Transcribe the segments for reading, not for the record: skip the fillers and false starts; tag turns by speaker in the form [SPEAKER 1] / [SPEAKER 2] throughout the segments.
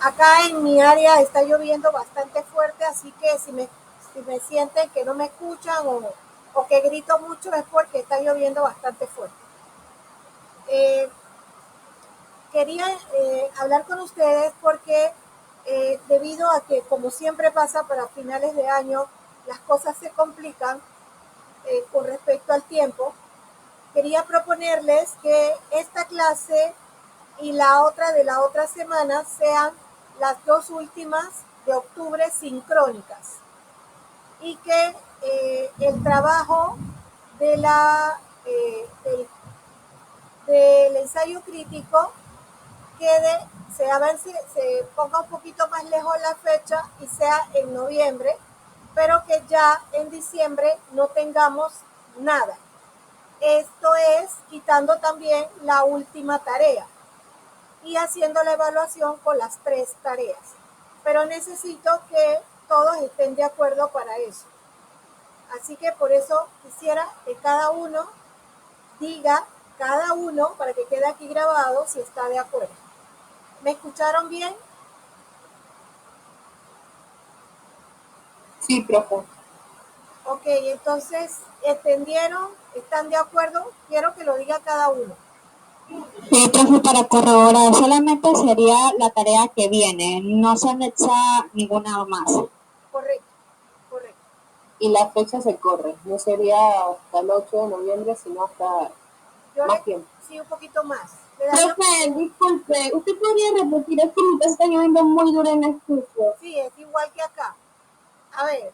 [SPEAKER 1] Acá en mi área está lloviendo bastante fuerte, así que si me sienten que no me escuchan o que grito mucho es porque está lloviendo bastante fuerte. Eh, Quería hablar con ustedes porque debido a que, como siempre pasa para finales de año, las cosas se complican con respecto al tiempo. Quería proponerles que esta clase y la otra de la otra semana sean las dos últimas de octubre sincrónicas y que el trabajo de del ensayo crítico quede, se ponga un poquito más lejos la fecha y sea en noviembre, pero que ya en diciembre no tengamos nada. Esto es quitando también la última tarea y haciendo la evaluación con las 3 tareas. Pero necesito que todos estén de acuerdo para eso. Así que por eso quisiera que cada uno diga, cada uno, para que quede aquí grabado, si está de acuerdo. ¿Me escucharon bien?
[SPEAKER 2] Sí, profe.
[SPEAKER 1] Ok, entonces, ¿entendieron? ¿Están de acuerdo? Quiero que lo diga cada uno.
[SPEAKER 2] Sí, profe, para corroborar, solamente sería la tarea que viene, no se anexa ninguna más.
[SPEAKER 1] Correcto, correcto.
[SPEAKER 3] Y la fecha se corre, no sería hasta el 8 de noviembre, sino hasta
[SPEAKER 1] Yo
[SPEAKER 3] más tiempo.
[SPEAKER 1] sí, un poquito más.
[SPEAKER 2] Profe, disculpe, ¿usted podría repetir? Es que ahorita está lloviendo muy duro en el estudio.
[SPEAKER 1] Sí, es igual que acá. A ver,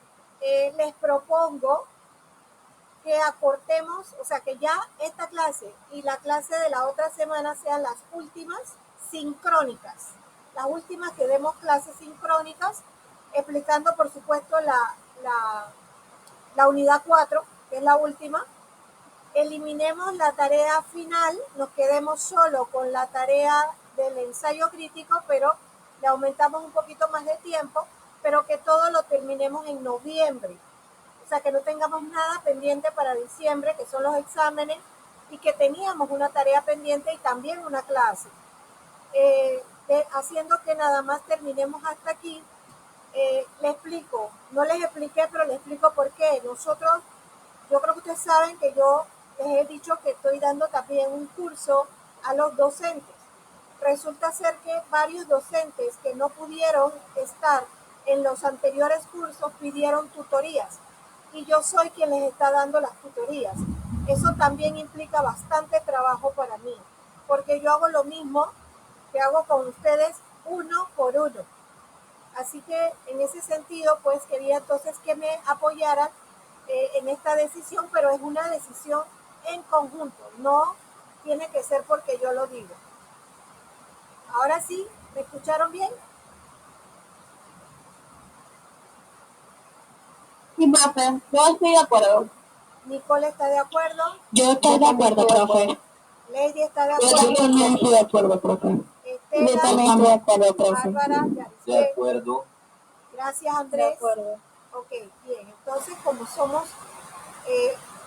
[SPEAKER 1] les propongo que acortemos, o sea, que ya esta clase y la clase de la otra semana sean las últimas sincrónicas. Las últimas que demos clases sincrónicas, explicando, por supuesto, la unidad 4, que es la última. Eliminemos la tarea final, nos quedemos solo con la tarea del ensayo crítico, pero le aumentamos un poquito más de tiempo, pero que todo lo terminemos en noviembre. O sea, que no tengamos nada pendiente para diciembre, que son los exámenes, y que teníamos una tarea pendiente y también una clase. Haciendo que nada más terminemos hasta aquí. Les explico, no les expliqué, pero les explico por qué. Nosotros, yo creo que ustedes saben que yo les he dicho que estoy dando también un curso a los docentes. Resulta ser que varios docentes que no pudieron estar en los anteriores cursos pidieron tutorías y yo soy quien les está dando las tutorías. Eso también implica bastante trabajo para mí, porque yo hago lo mismo que hago con ustedes uno por uno. Así que en ese sentido, pues quería entonces que me apoyaran en esta decisión, pero es una decisión en conjunto, no tiene que ser porque yo lo digo. Ahora sí, ¿me escucharon bien?
[SPEAKER 2] Sí, profe, yo estoy de acuerdo.
[SPEAKER 1] Nicole está de acuerdo.
[SPEAKER 2] Yo estoy de acuerdo, profe.
[SPEAKER 1] Lady está de
[SPEAKER 2] Yo
[SPEAKER 1] acuerdo.
[SPEAKER 2] también estoy de acuerdo, profe. Yo
[SPEAKER 1] Estela,
[SPEAKER 2] también estoy de acuerdo, profe.
[SPEAKER 1] Bárbara,
[SPEAKER 3] De
[SPEAKER 1] Yarisel.
[SPEAKER 3] acuerdo.
[SPEAKER 1] Gracias,
[SPEAKER 2] De
[SPEAKER 1] Andrés.
[SPEAKER 2] acuerdo.
[SPEAKER 1] Ok, bien. Entonces, como somos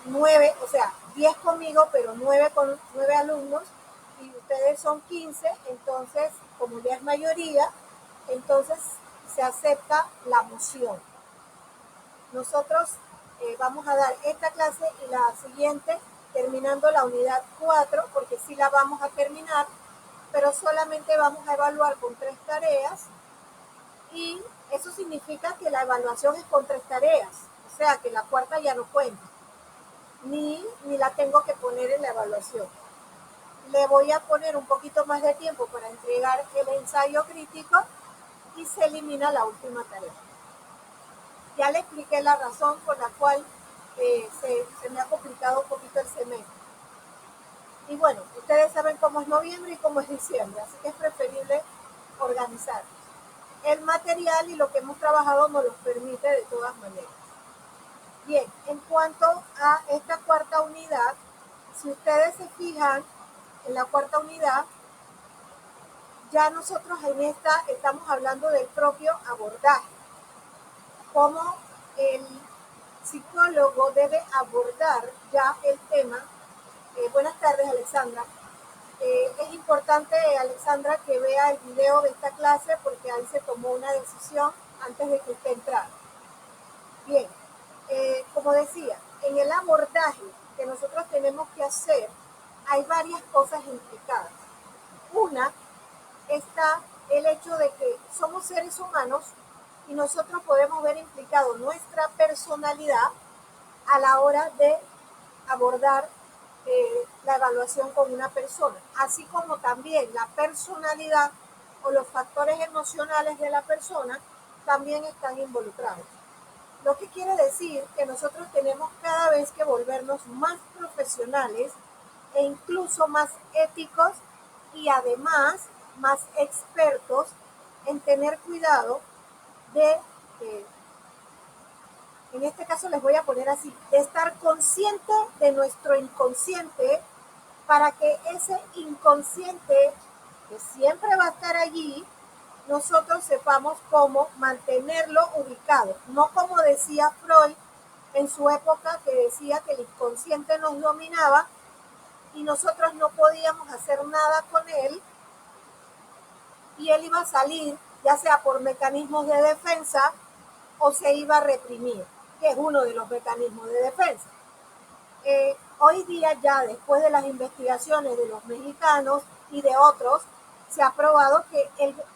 [SPEAKER 1] 9, o sea, 10 conmigo, pero 9 con 9 alumnos, y ustedes son 15, entonces, como ya es mayoría, entonces se acepta la moción. Nosotros vamos a dar esta clase y la siguiente terminando la unidad 4, porque sí la vamos a terminar, pero solamente vamos a evaluar con 3 tareas y eso significa que la evaluación es con 3 tareas, o sea que la cuarta ya no cuenta, ni la tengo que poner en la evaluación. Le voy a poner un poquito más de tiempo para entregar el ensayo crítico y se elimina la última tarea. Ya le expliqué la razón por la cual se me ha complicado un poquito el semestre. Y bueno, ustedes saben cómo es noviembre y cómo es diciembre, así que es preferible organizar. El material y lo que hemos trabajado nos lo permite de todas maneras. Bien, en cuanto a esta cuarta unidad, si ustedes se fijan en la cuarta unidad, ya nosotros en esta estamos hablando del propio abordaje, cómo el psicólogo debe abordar ya el tema. Buenas tardes, Alexandra. Es importante importante, Alexandra, que vea el video de esta clase porque ahí se tomó una decisión antes de que usted entrara. Bien, como decía, en el abordaje que nosotros tenemos que hacer hay varias cosas implicadas. Una está el hecho de que somos seres humanos y nosotros podemos ver implicado nuestra personalidad a la hora de abordar la evaluación con una persona, así como también la personalidad o los factores emocionales de la persona también están involucrados. Lo que quiere decir que nosotros tenemos cada vez que volvernos más profesionales e incluso más éticos y además más expertos en tener cuidado de, en este caso les voy a poner así, de estar consciente de nuestro inconsciente para que ese inconsciente que siempre va a estar allí, nosotros sepamos cómo mantenerlo ubicado. No como decía Freud en su época, que decía que el inconsciente nos dominaba y nosotros no podíamos hacer nada con él y él iba a salir, ya sea por mecanismos de defensa o se iba a reprimir, que es uno de los mecanismos de defensa. Hoy día ya después de las investigaciones de los mexicanos y de otros, se ha probado que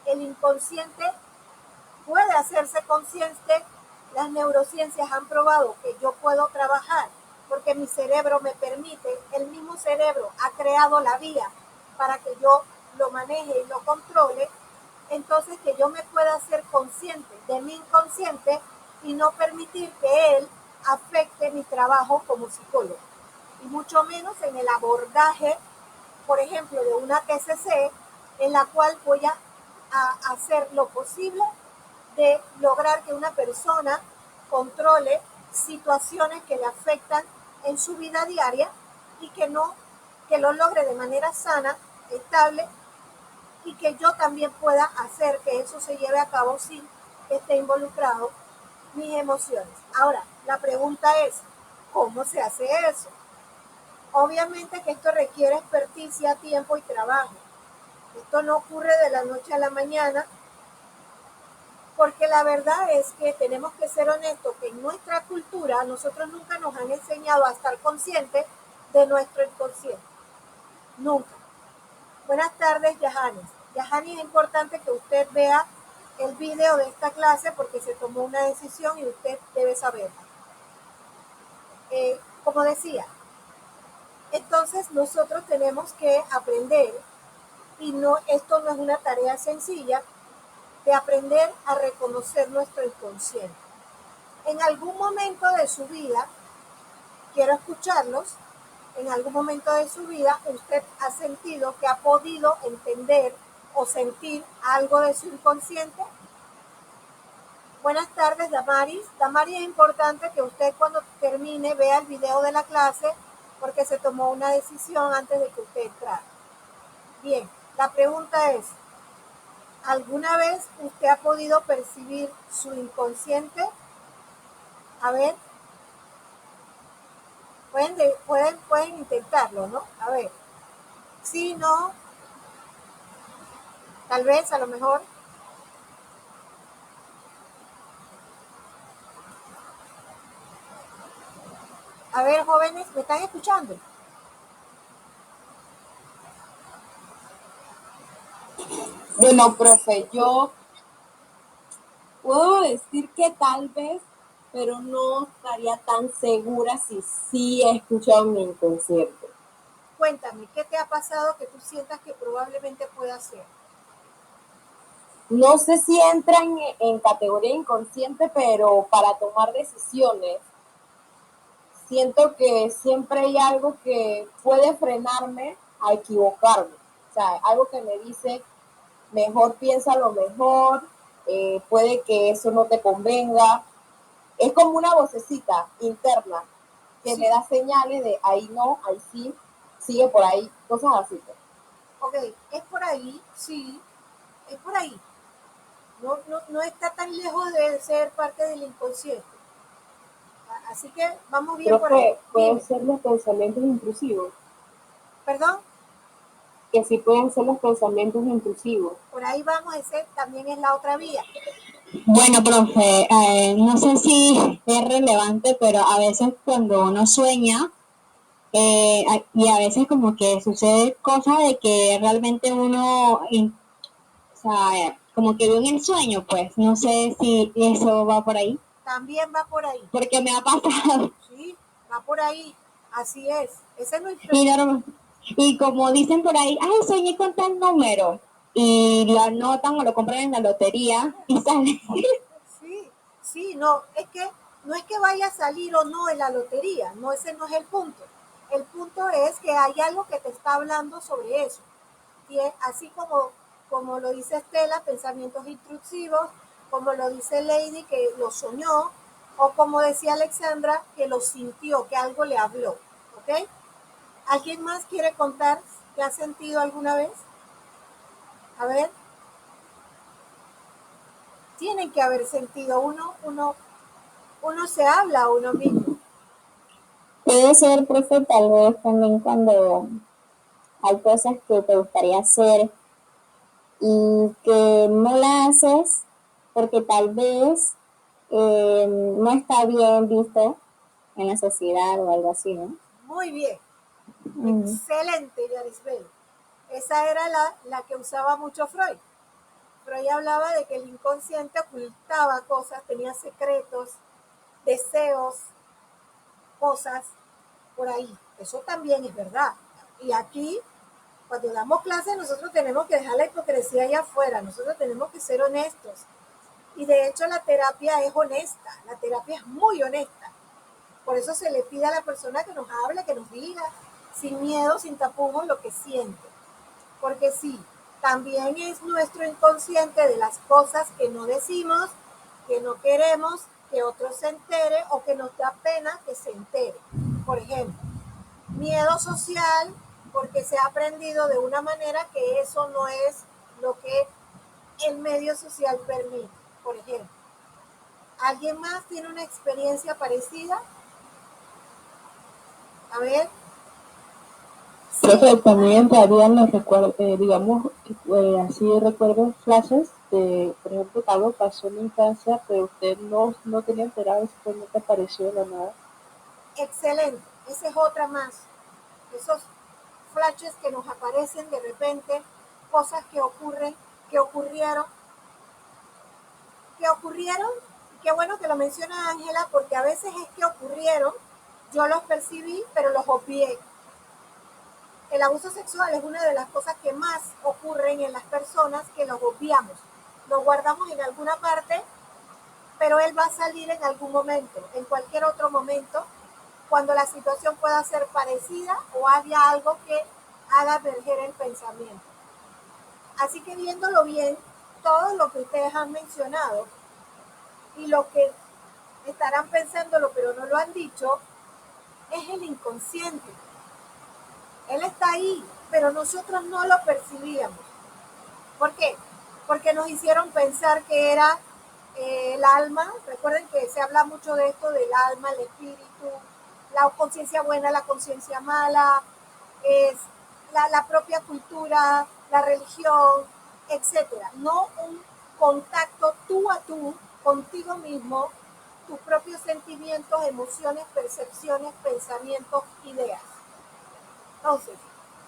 [SPEAKER 1] el inconsciente puede hacerse consciente. Las neurociencias han probado que yo puedo trabajar porque mi cerebro me permite, el mismo cerebro ha creado la vía para que yo lo maneje y lo controle, entonces que yo me pueda hacer consciente de mi inconsciente y no permitir que él afecte mi trabajo como psicólogo. Y mucho menos en el abordaje, por ejemplo, de una TCC, en la cual voy a hacer lo posible de lograr que una persona controle situaciones que le afectan en su vida diaria y que lo logre de manera sana, estable y que yo también pueda hacer que eso se lleve a cabo sin que esté involucrado mis emociones. Ahora, la pregunta es, ¿cómo se hace eso? Obviamente que esto requiere experticia, tiempo y trabajo. Esto no ocurre de la noche a la mañana, porque la verdad es que tenemos que ser honestos que en nuestra cultura nosotros nunca nos han enseñado a estar conscientes de nuestro inconsciente. Nunca. Buenas tardes, Yahanis. Yahanis, es importante que usted vea el video de esta clase porque se tomó una decisión y usted debe saberla. Como decía, entonces nosotros tenemos que aprender, y esto no es una tarea sencilla, de aprender a reconocer nuestro inconsciente. En algún momento de su vida, quiero escucharlos, en algún momento de su vida usted ha sentido que ha podido entender o sentir algo de su inconsciente. Buenas tardes, Damaris. Damaris, es importante que usted cuando termine vea el video de la clase porque se tomó una decisión antes de que usted entrara. Bien, la pregunta es, ¿alguna vez usted ha podido percibir su inconsciente? A ver, pueden intentarlo, ¿no? A ver, sí, no, tal vez, a lo mejor. A ver, jóvenes, ¿me están escuchando?
[SPEAKER 3] Bueno, profe, yo puedo decir que tal vez, pero no estaría tan segura si sí he escuchado mi inconsciente.
[SPEAKER 1] Cuéntame, ¿qué te ha pasado que tú sientas que probablemente pueda ser?
[SPEAKER 3] No sé si entra en categoría inconsciente, pero para tomar decisiones, siento que siempre hay algo que puede frenarme a equivocarme. O sea, algo que me dice, mejor piensa lo mejor, puede que eso no te convenga. Es como una vocecita interna que
[SPEAKER 1] Sí.
[SPEAKER 3] me da señales de ahí no, ahí sí, sigue por ahí, cosas así.
[SPEAKER 1] Ok, es por ahí, sí, es por ahí. No está tan lejos de ser parte del inconsciente. Así que vamos bien
[SPEAKER 3] Creo
[SPEAKER 1] por ahí.
[SPEAKER 3] que pueden
[SPEAKER 1] Dime,
[SPEAKER 3] ser los pensamientos intrusivos.
[SPEAKER 1] ¿perdón?
[SPEAKER 3] que sí pueden ser los pensamientos intrusivos.
[SPEAKER 1] Por ahí vamos, ese también es la otra vía.
[SPEAKER 2] Bueno, profe, no sé si es relevante, pero a veces cuando uno sueña, y a veces como que sucede cosas de que realmente uno, o sea, como que vio en el sueño, pues, no sé si eso va por ahí,
[SPEAKER 1] También va por ahí.
[SPEAKER 2] porque me ha pasado.
[SPEAKER 1] Sí, va por ahí. Así es. Ese no es
[SPEAKER 2] Y como dicen por ahí, ay, soñé con tal número, y lo anotan o lo compran en la lotería y sale.
[SPEAKER 1] Sí, sí, no, es que no es que vaya a salir o no en la lotería, no, ese no es el punto. El punto es que hay algo que te está hablando sobre eso. Y así como lo dice Estela, pensamientos intrusivos, como lo dice Lady, que lo soñó, o como decía Alexandra, que lo sintió, que algo le habló. ¿Ok? ¿Alguien más quiere contar qué ha sentido alguna vez? A ver, tienen que haber sentido. Uno se habla a uno mismo.
[SPEAKER 3] Puede ser, profe, tal vez también cuando hay cosas que te gustaría hacer y que no la haces porque tal vez no está bien visto en la sociedad o algo así, ¿no?
[SPEAKER 1] Muy bien.
[SPEAKER 3] Mm.
[SPEAKER 1] Excelente, Yarisbel. Esa era la que usaba mucho Freud. Freud hablaba de que el inconsciente ocultaba cosas, tenía secretos, deseos, cosas por ahí. Eso también es verdad. Y aquí, cuando damos clases, nosotros tenemos que dejar la hipocresía allá afuera. Nosotros tenemos que ser honestos. Y de hecho la terapia es honesta. La terapia es muy honesta. Por eso se le pide a la persona que nos hable, que nos diga, sin miedo, sin tapujos, lo que siente. Porque sí, también es nuestro inconsciente de las cosas que no decimos, que no queremos que otro se entere o que nos da pena que se entere. Por ejemplo, miedo social, porque se ha aprendido de una manera que eso no es lo que el medio social permite. Por ejemplo, ¿alguien más tiene una experiencia parecida? A ver, sí,
[SPEAKER 4] Profe, también entrarían los recuerdos, digamos, así recuerdos, flashes de, por ejemplo, algo pasó en la infancia, pero usted no tenía enterado, simplemente apareció de la nada.
[SPEAKER 1] excelente. Esa es otra más. Esos flashes que nos aparecen de repente, cosas que ocurren, que ocurrieron, que ocurrieron. Qué bueno que lo menciona Ángela, porque a veces es que ocurrieron, yo los percibí, pero los obvié. El abuso sexual es una de las cosas que más ocurren en las personas, que los obviamos. Lo guardamos en alguna parte, pero él va a salir en algún momento, en cualquier otro momento, cuando la situación pueda ser parecida o haya algo que haga emerger el pensamiento. Así que viéndolo bien, todo lo que ustedes han mencionado y lo que estarán pensándolo pero no lo han dicho, es el inconsciente. Él está ahí, pero nosotros no lo percibíamos. ¿Por qué? Porque nos hicieron pensar que era el alma. Recuerden que se habla mucho de esto del alma, el espíritu, la conciencia buena, la conciencia mala, es la propia cultura, la religión, etcétera. No un contacto tú a tú contigo mismo, tus propios sentimientos, emociones, percepciones, pensamientos, ideas. Entonces,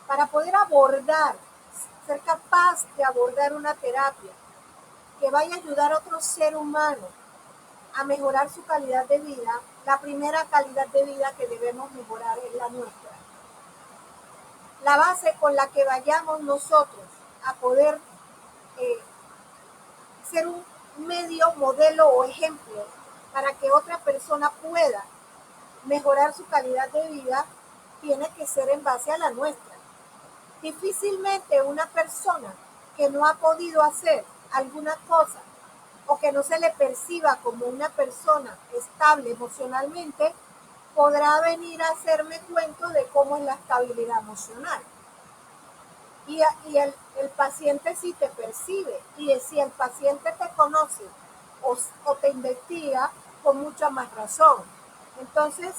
[SPEAKER 1] para poder abordar, ser capaz de abordar una terapia que vaya a ayudar a otro ser humano a mejorar su calidad de vida, la primera calidad de vida que debemos mejorar es la nuestra. La base con la que vayamos nosotros a poder eh, ser un medio, modelo o ejemplo para que otra persona pueda mejorar su calidad de vida, tiene que ser en base a la nuestra. Difícilmente una persona que no ha podido hacer alguna cosa o que no se le perciba como una persona estable emocionalmente, podrá venir a hacerme cuento de cómo es la estabilidad emocional. Y el paciente sí te percibe, y si el paciente te conoce o te investiga, con mucha más razón. Entonces,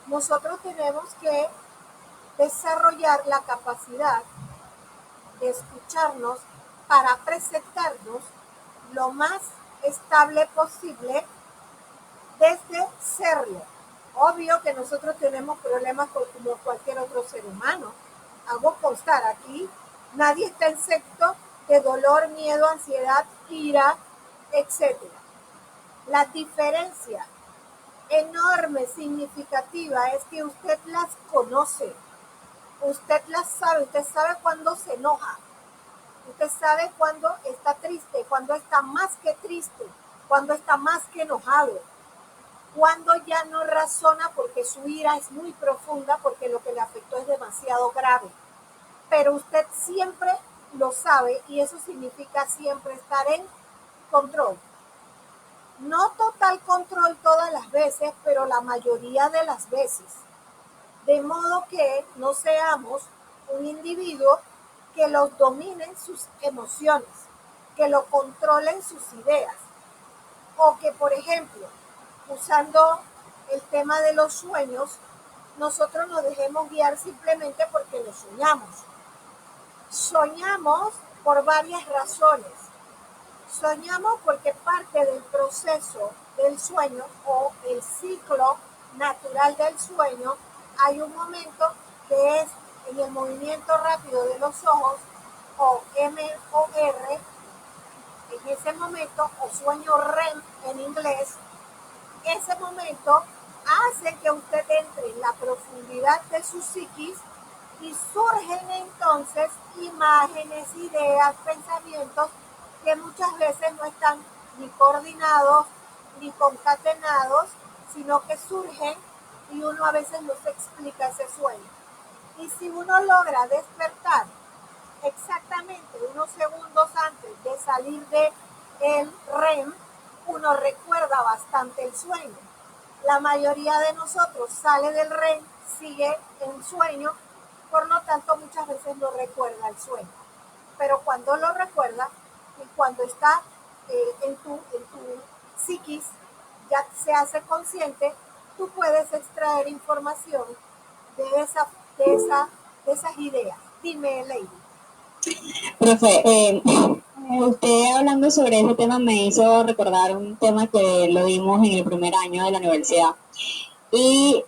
[SPEAKER 1] nosotros tenemos que desarrollar la capacidad de escucharnos para presentarnos lo más estable posible desde serlo. Obvio que nosotros tenemos problemas como cualquier otro ser humano. Hago constar aquí, nadie está exento de dolor, miedo, ansiedad, ira, etc. La diferencia enorme, significativa, es que usted las conoce, usted las sabe, usted sabe cuándo se enoja, usted sabe cuándo está triste, cuándo está más que triste, cuándo está más que enojado, cuando ya no razona porque su ira es muy profunda, porque lo que le afectó es demasiado grave. Pero usted siempre lo sabe y eso significa siempre estar en control. No total control todas las veces, pero la mayoría de las veces. De modo que no seamos un individuo que los dominen sus emociones, que lo controlen sus ideas. O que, por ejemplo, usando el tema de los sueños, nosotros nos dejemos guiar simplemente porque lo soñamos. Soñamos por varias razones. Soñamos porque parte del proceso del sueño o el ciclo natural del sueño, hay un momento que es en el movimiento rápido de los ojos o MOR, en ese momento, o sueño REM en inglés. Ese momento hace que usted entre en la profundidad de su psiquis y surgen entonces imágenes, ideas, pensamientos que muchas veces no están ni coordinados ni concatenados, sino que surgen y uno a veces no se explica ese sueño. Y si uno logra despertar exactamente unos segundos antes de salir de el REM, uno recuerda bastante el sueño. La mayoría de nosotros sale del REM, sigue en sueño, por lo tanto muchas veces no recuerda el sueño. Pero cuando lo recuerda y cuando está en tu psiquis, ya se hace consciente, tú puedes extraer información de, de esas ideas. Dime, Lady.
[SPEAKER 2] Profe, usted hablando sobre ese tema me hizo recordar un tema que lo dimos en el primer año de la universidad. Y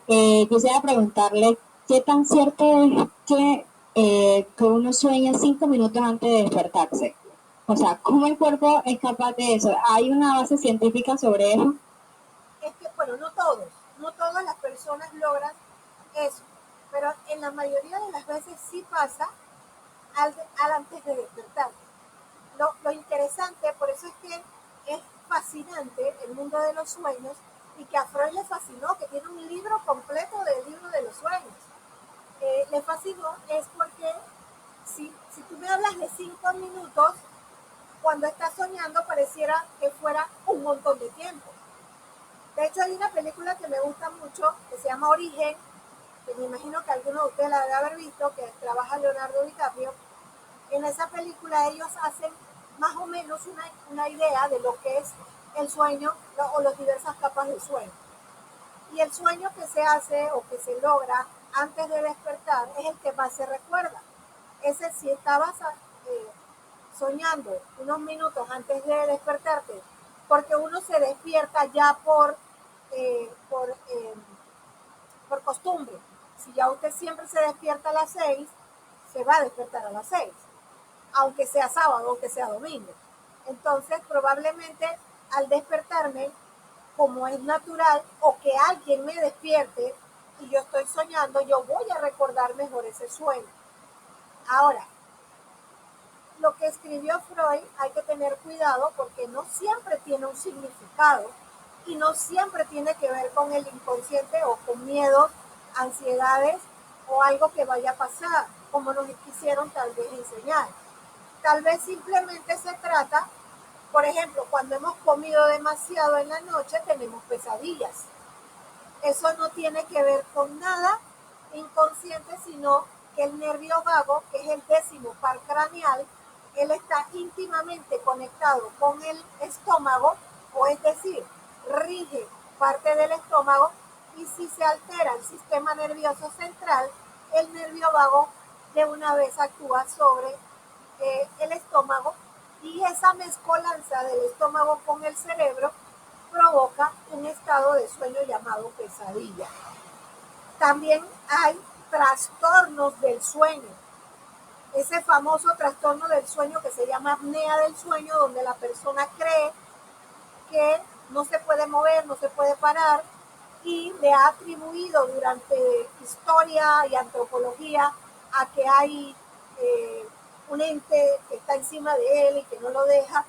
[SPEAKER 2] quisiera preguntarle, ¿qué tan cierto es que uno sueña 5 minutos antes de despertarse? O sea, ¿cómo el cuerpo es capaz de eso? ¿Hay una base científica sobre eso?
[SPEAKER 1] Es que, bueno, no todas las personas logran eso, pero en la mayoría de las veces sí pasa al antes de despertar. Lo interesante, por eso es que es fascinante el mundo de los sueños y que a Freud le fascinó, que tiene un libro completo del libro de los sueños. Le fascinó es porque si tú me hablas de 5 minutos, cuando estás soñando pareciera que fuera un montón de tiempo. De hecho, hay una película que me gusta mucho que se llama Origen, que me imagino que algunos de ustedes la deben haber visto, que trabaja Leonardo DiCaprio. En esa película ellos hacen más o menos una idea de lo que es el sueño o las diversas capas del sueño. Y el sueño que se hace o que se logra antes de despertar es el que más se recuerda. Ese si estabas soñando unos minutos antes de despertarte, porque uno se despierta ya eh, por, eh, por costumbre. Si ya usted siempre se despierta a las 6, se va a despertar a las 6, aunque sea sábado, aunque sea domingo. Entonces, probablemente al despertarme, como es natural, o que alguien me despierte y yo estoy soñando, yo voy a recordar mejor ese sueño. Ahora, lo que escribió Freud hay que tener cuidado porque no siempre tiene un significado y no siempre tiene que ver con el inconsciente o con miedos, ansiedades o algo que vaya a pasar, como nos quisieron tal vez enseñar. Tal vez simplemente se trata, por ejemplo, cuando hemos comido demasiado en la noche tenemos pesadillas. Eso no tiene que ver con nada inconsciente, sino que el nervio vago, que es el 10º par craneal, él está íntimamente conectado con el estómago, o es decir, rige parte del estómago, y si se altera el sistema nervioso central, el nervio vago de una vez actúa sobre y esa mezcolanza del estómago con el cerebro provoca un estado de sueño llamado pesadilla. También hay trastornos del sueño, ese famoso trastorno del sueño que se llama apnea del sueño, donde la persona cree que no se puede mover, no se puede parar, y le ha atribuido durante historia y antropología a que hay un ente que está encima de él y que no lo deja.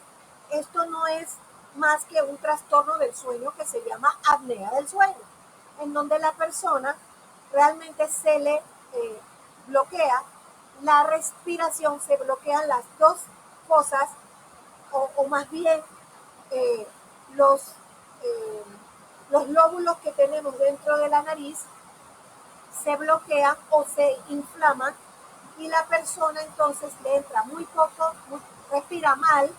[SPEAKER 1] Esto no es más que un trastorno del sueño que se llama apnea del sueño, en donde la persona realmente se le bloquea la respiración, se bloquean las dos cosas, o más bien eh, los, eh, los lóbulos que tenemos dentro de la nariz se bloquean o se inflaman, y la persona entonces le entra muy poco, respira mal,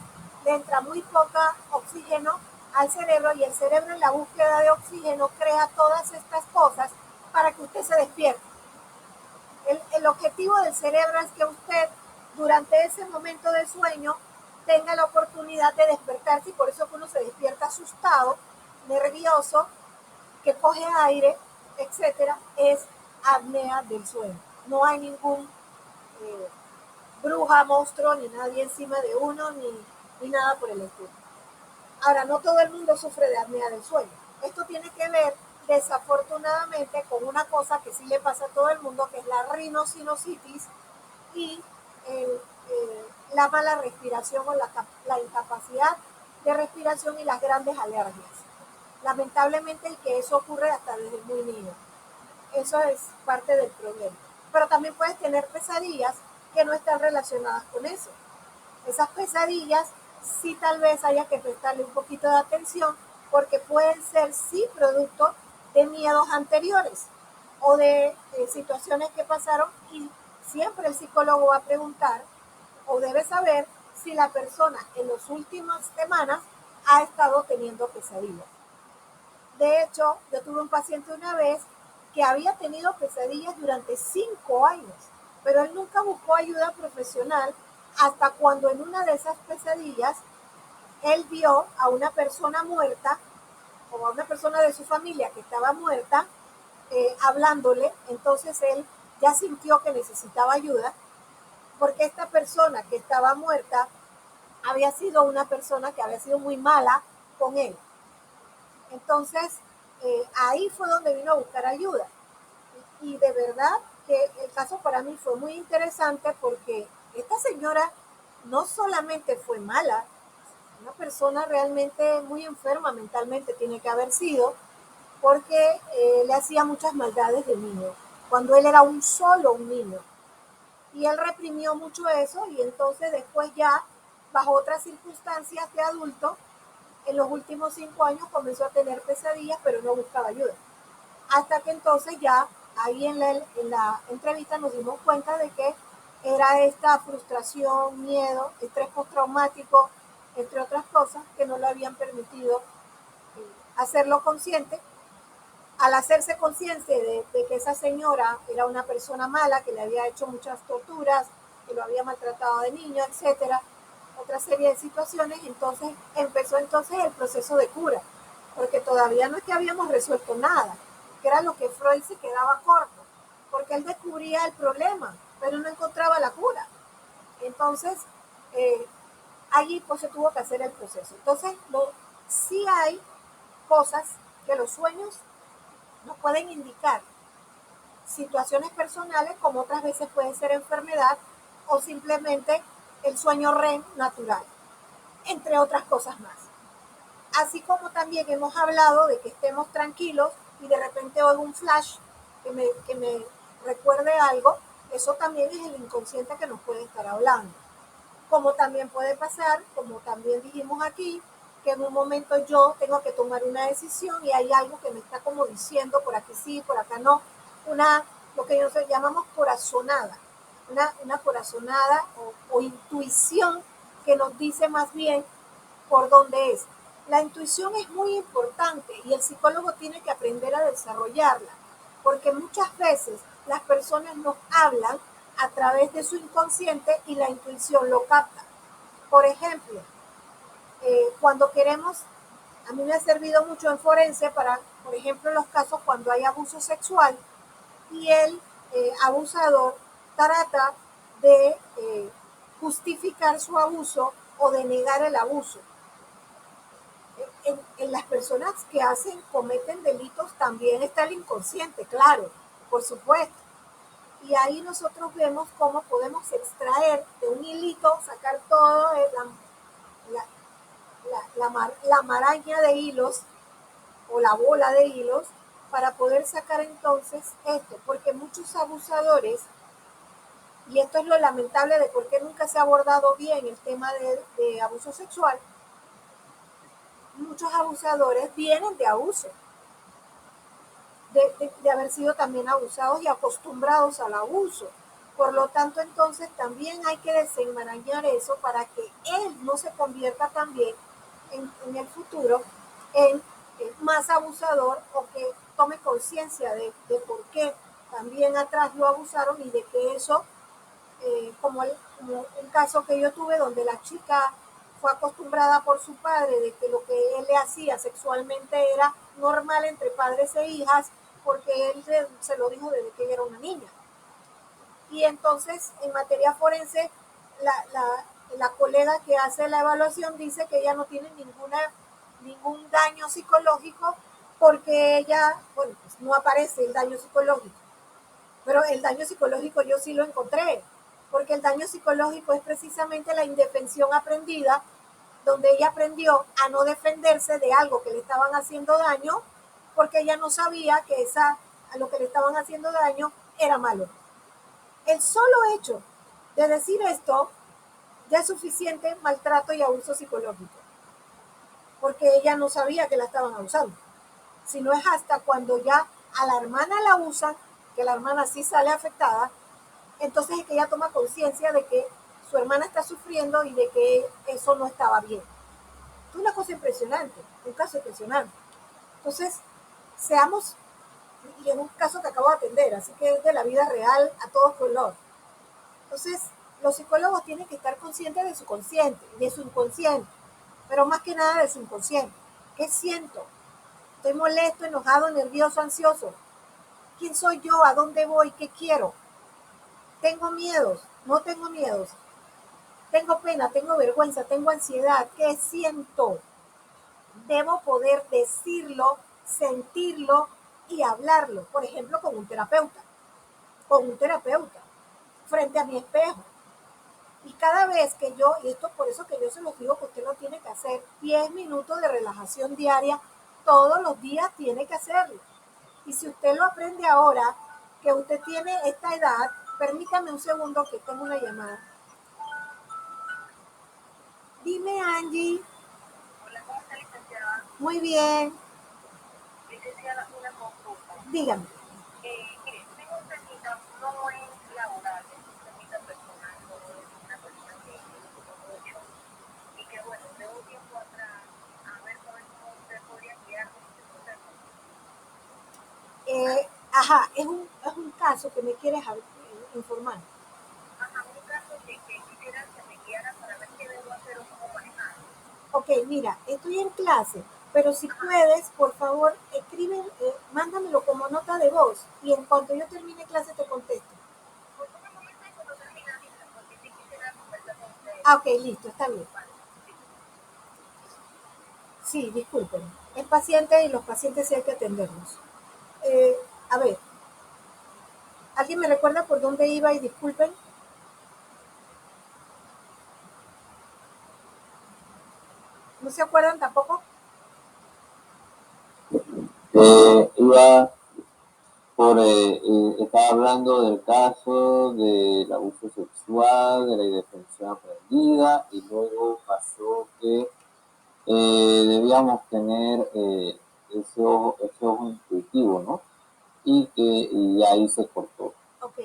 [SPEAKER 1] le entra muy poca oxígeno al cerebro, y el cerebro en la búsqueda de oxígeno crea todas estas cosas para que usted se despierte. El objetivo del cerebro es que usted durante ese momento de sueño tenga la oportunidad de despertarse, y por eso que uno se despierta asustado, nervioso, que coge aire, etcétera, es apnea del sueño. No hay ningún bruja, monstruo, ni nadie encima de uno, ni nada por el estilo. Ahora, no todo el mundo sufre de apnea del sueño. Esto tiene que ver, desafortunadamente, con una cosa que sí le pasa a todo el mundo, que es la rinosinusitis y la mala respiración, o la incapacidad de respiración, y las grandes alergias. Lamentablemente, el que eso ocurre hasta desde muy niño. Eso es parte del problema. Pero también puedes tener pesadillas que no están relacionadas con eso. Esas pesadillas sí tal vez haya que prestarle un poquito de atención, porque pueden ser sí producto de miedos anteriores o de situaciones que pasaron, y siempre el psicólogo va a preguntar o debe saber si la persona en las últimas semanas ha estado teniendo pesadillas. De hecho, yo tuve un paciente una vez que había tenido pesadillas durante 5 años, pero él nunca buscó ayuda profesional hasta cuando en una de esas pesadillas él vio a una persona muerta, o a una persona de su familia que estaba muerta, hablándole. Entonces él ya sintió que necesitaba ayuda, porque esta persona que estaba muerta había sido una persona que había sido muy mala con él. Entonces, ahí fue donde vino a buscar ayuda. Y de verdad que el caso para mí fue muy interesante, porque esta señora no solamente fue mala, una persona realmente muy enferma mentalmente tiene que haber sido, porque le hacía muchas maldades de niño, cuando él era un niño. Y él reprimió mucho eso, y entonces después ya, bajo otras circunstancias de adulto, en los últimos 5 años comenzó a tener pesadillas, pero no buscaba ayuda. Hasta que entonces ya ahí en la entrevista nos dimos cuenta de que era esta frustración, miedo, estrés postraumático, entre otras cosas, que no le habían permitido hacerlo consciente. Al hacerse consciente de que esa señora era una persona mala, que le había hecho muchas torturas, que lo había maltratado de niño, etcétera, otra serie de situaciones, entonces empezó entonces el proceso de cura, porque todavía no es que habíamos resuelto nada, que era lo que Freud se quedaba corto, porque él descubría el problema, pero no encontraba la cura. Entonces, allí pues se tuvo que hacer el proceso. Entonces, sí hay cosas que los sueños nos pueden indicar, situaciones personales, como otras veces puede ser enfermedad, o simplemente el sueño REM natural, entre otras cosas más. Así como también hemos hablado de que estemos tranquilos y de repente oigo un flash que me recuerde algo, eso también es el inconsciente que nos puede estar hablando. Como también puede pasar, como también dijimos aquí, que en un momento yo tengo que tomar una decisión y hay algo que me está como diciendo por aquí sí, por acá no, lo que nosotros llamamos corazonada, una corazonada o intuición que nos dice más bien por dónde es. La intuición es muy importante y el psicólogo tiene que aprender a desarrollarla, porque muchas veces las personas nos hablan a través de su inconsciente y la intuición lo capta. Por ejemplo, cuando queremos, a mí me ha servido mucho en forense para, por ejemplo, los casos cuando hay abuso sexual y el abusador trata de justificar su abuso o de negar el abuso. En las personas que cometen delitos también está el inconsciente, claro, por supuesto. Y ahí nosotros vemos cómo podemos extraer de un hilito, sacar todo la maraña de hilos o la bola de hilos para poder sacar entonces esto, porque muchos abusadores, y esto es lo lamentable de por qué nunca se ha abordado bien el tema de abuso sexual, muchos abusadores vienen de abuso, de haber sido también abusados y acostumbrados al abuso. Por lo tanto, entonces también hay que desenmarañar eso para que él no se convierta también en el futuro en más abusador o que tome conciencia de por qué también atrás lo abusaron y de que eso, como un caso que yo tuve donde la chica fue acostumbrada por su padre de que lo que él le hacía sexualmente era normal entre padres e hijas porque él se lo dijo desde que ella era una niña. Y entonces, en materia forense, la colega que hace la evaluación dice que ella no tiene ningún daño psicológico porque ella, bueno, pues no aparece el daño psicológico. Pero el daño psicológico yo sí lo encontré, porque el daño psicológico es precisamente la indefensión aprendida, donde ella aprendió a no defenderse de algo que le estaban haciendo daño, porque ella no sabía que a lo que le estaban haciendo daño era malo. El solo hecho de decir esto ya es suficiente maltrato y abuso psicológico, porque ella no sabía que la estaban abusando, sino es hasta cuando ya a la hermana la usan, que la hermana sí sale afectada, entonces es que ella toma conciencia de que su hermana está sufriendo y de que eso no estaba bien. Es una cosa impresionante, un caso impresionante. Entonces, seamos, y en un caso que acabo de atender, así que es de la vida real a todo color. Entonces, los psicólogos tienen que estar conscientes de su consciente, de su inconsciente, pero más que nada de su inconsciente. ¿Qué siento? Estoy molesto, enojado, nervioso, ansioso. ¿Quién soy yo? ¿A dónde voy? ¿Qué quiero? ¿Tengo miedos? ¿No tengo miedos? ¿Tengo pena? ¿Tengo vergüenza? ¿Tengo ansiedad? ¿Qué siento? Debo poder decirlo, sentirlo y hablarlo. Por ejemplo, con un terapeuta. Con un terapeuta. Frente a mi espejo. Y cada vez que yo, y esto por eso que yo se los digo que usted lo tiene que hacer, 10 minutos de relajación diaria, todos los días tiene que hacerlo. Y si usted lo aprende ahora, que usted tiene esta edad, permítame un segundo que tengo una llamada. Dime, Angie.
[SPEAKER 5] Hola, ¿cómo está, licenciada?
[SPEAKER 1] Muy bien.
[SPEAKER 5] Licenciada, una consulta.
[SPEAKER 1] Dígame.
[SPEAKER 5] Mire, tengo un temita, no es laboral, es un temita personal, no es una persona que disfruto mucho y que, bueno, de un tiempo atrás, a ver cómo usted podría guiarme en este proceso.
[SPEAKER 1] Es un caso que me quieres informar.
[SPEAKER 5] Ajá, un caso de que quisiera que me guiara para ver qué debo hacer o cómo manejar.
[SPEAKER 1] Ok, mira, estoy en clase, pero si puedes, por favor, escribe, mándamelo como nota de voz y en cuanto yo termine clase te contesto.
[SPEAKER 5] Pues por el momento cuando termina, porque sí quisiera conversar con usted.
[SPEAKER 1] Ok, listo, está bien.
[SPEAKER 5] Vale, sí.
[SPEAKER 1] Sí, disculpen. Es paciente y los pacientes sí hay que atenderlos. A ver, ¿alguien me recuerda por dónde iba y disculpen? ¿No se acuerdan tampoco?
[SPEAKER 6] Iba estaba hablando del caso del abuso sexual, de la indefensión aprendida, y luego pasó que debíamos tener ese ojo intuitivo, ¿no? Y ahí se cortó.
[SPEAKER 1] Ok.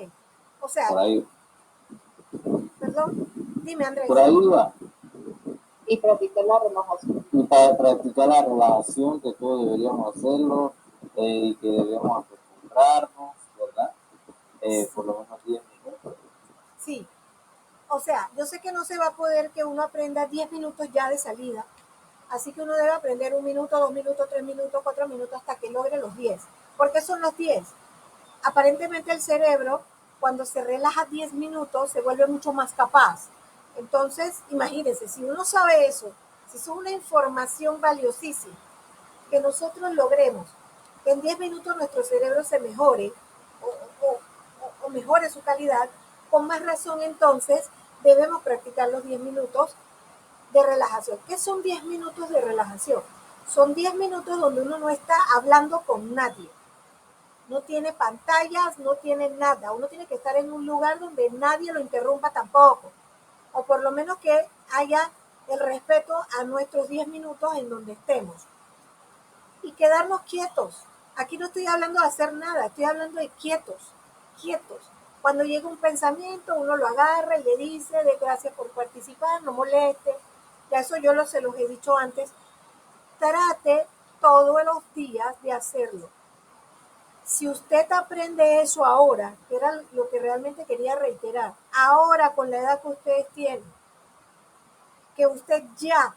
[SPEAKER 1] O sea,
[SPEAKER 6] Por ahí,
[SPEAKER 1] perdón, dime, Andrés.
[SPEAKER 6] por ahí va.
[SPEAKER 3] Y practicar la relajación.
[SPEAKER 6] Y para practicar la relación, que todos deberíamos hacerlo, y que debemos acostumbrarnos, ¿verdad? Por lo menos 10 minutos.
[SPEAKER 1] Sí. O sea, yo sé que no se va a poder que uno aprenda 10 minutos ya de salida. Así que uno debe aprender 1 minuto, 2 minutos, 3 minutos, 4 minutos hasta que logre los 10. ¿Por qué son los 10? Aparentemente el cerebro, cuando se relaja 10 minutos, se vuelve mucho más capaz. Entonces, imagínense, si uno sabe eso, si es una información valiosísima, que nosotros logremos que en 10 minutos nuestro cerebro se mejore o mejore su calidad, con más razón entonces debemos practicar los 10 minutos de relajación. ¿Qué son 10 minutos de relajación? Son 10 minutos donde uno no está hablando con nadie. No tiene pantallas, no tiene nada. Uno tiene que estar en un lugar donde nadie lo interrumpa tampoco. O por lo menos que haya el respeto a nuestros 10 minutos en donde estemos. Y quedarnos quietos. Aquí no estoy hablando de hacer nada, estoy hablando de quietos, quietos. Cuando llega un pensamiento, uno lo agarra y le dice de gracias por participar, no moleste. Ya eso yo se los he dicho antes. Trate todos los días de hacerlo. Si usted aprende eso ahora, que era lo que realmente quería reiterar, ahora con la edad que ustedes tienen, que usted ya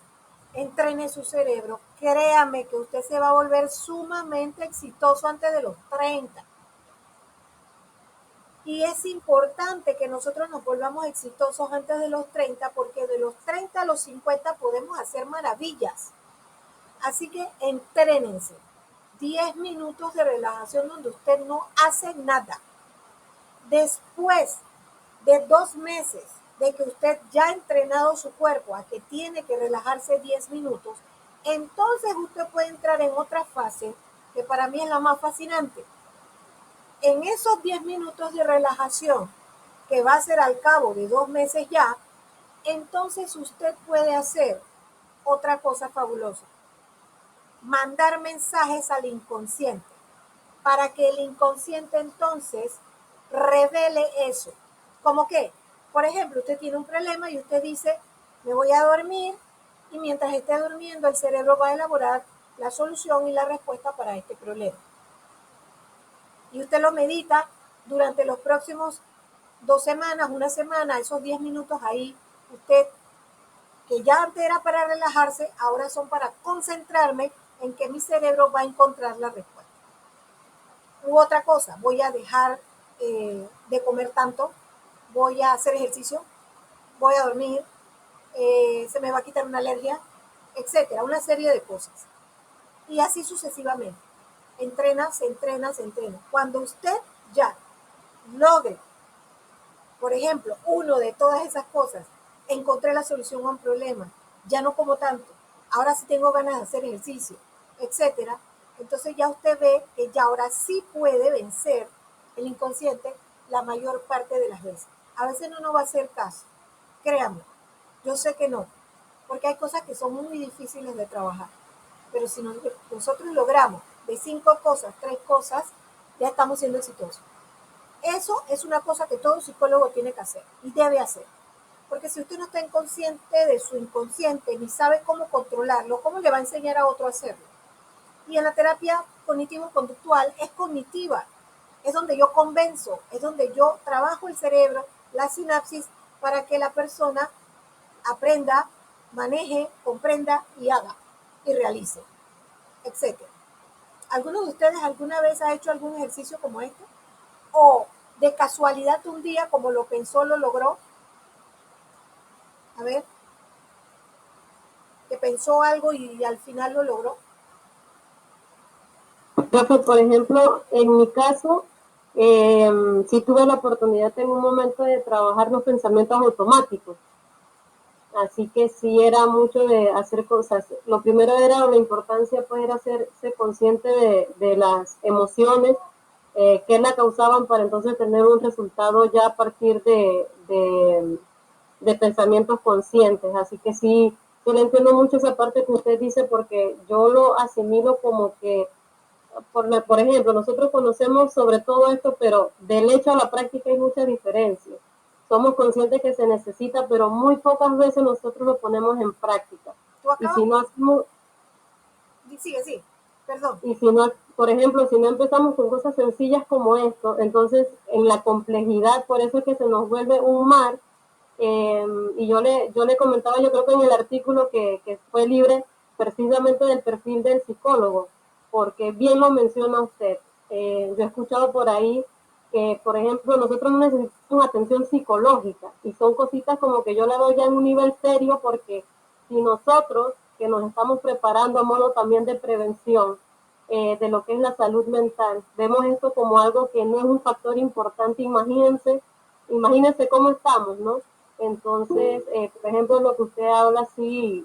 [SPEAKER 1] entrene su cerebro, créame que usted se va a volver sumamente exitoso antes de los 30. Y es importante que nosotros nos volvamos exitosos antes de los 30, porque de los 30 a los 50 podemos hacer maravillas. Así que entrénense. 10 minutos de relajación donde usted no hace nada. Después de 2 meses de que usted ya ha entrenado su cuerpo a que tiene que relajarse 10 minutos, entonces usted puede entrar en otra fase que para mí es la más fascinante. En esos 10 minutos de relajación, que va a ser al cabo de 2 meses ya, entonces usted puede hacer otra cosa fabulosa. Mandar mensajes al inconsciente para que el inconsciente entonces revele eso. ¿Cómo qué? Por ejemplo, usted tiene un problema y usted dice, me voy a dormir, y mientras esté durmiendo el cerebro va a elaborar la solución y la respuesta para este problema. Y usted lo medita durante los próximos 2 semanas, 1 semana, esos 10 minutos ahí, usted, que ya antes era para relajarse, ahora son para concentrarme en que mi cerebro va a encontrar la respuesta. U otra cosa, voy a dejar de comer tanto, voy a hacer ejercicio, voy a dormir, se me va a quitar una alergia, etcétera, una serie de cosas. Y así sucesivamente. Entrena, se entrena, se entrena. Cuando usted ya logre, por ejemplo, uno de todas esas cosas, encontré la solución a un problema, ya no como tanto, ahora sí tengo ganas de hacer ejercicio, etcétera, entonces ya usted ve que ya ahora sí puede vencer el inconsciente la mayor parte de las veces. A veces no nos va a hacer caso, créanme, yo sé que no, porque hay cosas que son muy difíciles de trabajar, pero si nosotros logramos de 5 cosas, 3 cosas, ya estamos siendo exitosos. Eso es una cosa que todo psicólogo tiene que hacer y debe hacer. Porque si usted no está consciente de su inconsciente ni sabe cómo controlarlo, ¿cómo le va a enseñar a otro a hacerlo? Y en la terapia cognitivo-conductual es cognitiva, es donde yo convenzo, es donde yo trabajo el cerebro, la sinapsis, para que la persona aprenda, maneje, comprenda y haga y realice, etc. ¿Alguno de ustedes alguna vez ha hecho algún ejercicio como este? ¿O de casualidad un día, como lo pensó, lo logró? A ver, que pensó algo y al final lo logró.
[SPEAKER 7] Profe, por ejemplo, en mi caso, sí tuve la oportunidad en un momento de trabajar los pensamientos automáticos. Así que sí era mucho de hacer cosas. Lo primero era la importancia, pues, era ser consciente de las emociones que la causaban para entonces tener un resultado ya a partir de pensamientos conscientes. Así que sí, yo le entiendo mucho esa parte que usted dice porque yo lo asimilo como que por ejemplo, nosotros conocemos sobre todo esto, pero del hecho a la práctica hay mucha diferencia. Somos conscientes que se necesita, pero muy pocas veces nosotros lo ponemos en práctica. Y si no hacemos...
[SPEAKER 1] Sigue, perdón.
[SPEAKER 7] Y si no, por ejemplo, si no empezamos con cosas sencillas como esto, entonces en la complejidad, por eso es que se nos vuelve un mar Y yo le comentaba, yo creo que en el artículo que fue libre precisamente del perfil del psicólogo, porque bien lo menciona usted. Yo he escuchado por ahí que, por ejemplo, nosotros no necesitamos atención psicológica y son cositas como que yo le doy ya en un nivel serio, porque si nosotros, que nos estamos preparando a modo también de prevención de lo que es la salud mental, vemos esto como algo que no es un factor importante, imagínense cómo estamos, ¿no? Entonces, por ejemplo, lo que usted habla, sí,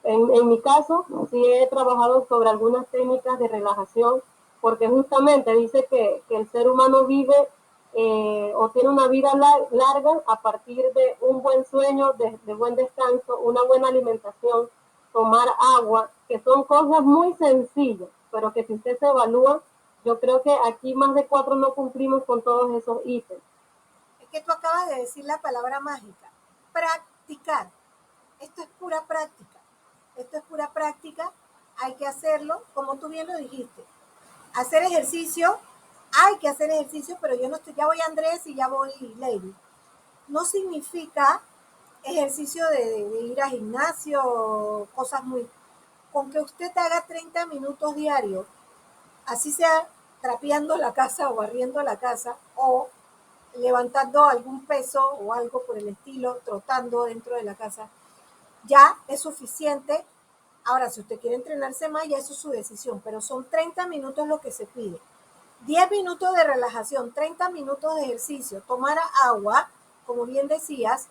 [SPEAKER 7] en mi caso, sí he trabajado sobre algunas técnicas de relajación, porque justamente dice que el ser humano vive o tiene una vida larga a partir de un buen sueño, de buen descanso, una buena alimentación, tomar agua, que son cosas muy sencillas, pero que si usted se evalúa, yo creo que aquí más de 4 no cumplimos con todos esos ítems.
[SPEAKER 1] Es que tú acabas de decir la palabra mágica, practicar. Esto es pura práctica. Esto es pura práctica. Hay que hacerlo, como tú bien lo dijiste. Hacer ejercicio, hay que hacer ejercicio, pero yo no estoy, ya voy Andrés y ya voy Lady. No significa ejercicio de ir a gimnasio, cosas muy... Con que usted haga 30 minutos diarios, así sea trapeando la casa o barriendo la casa o levantando algún peso o algo por el estilo, trotando dentro de la casa, ya es suficiente. Ahora, si usted quiere entrenarse más, ya eso es su decisión, pero son 30 minutos lo que se pide. 10 minutos de relajación, 30 minutos de ejercicio, tomar agua, como bien decías,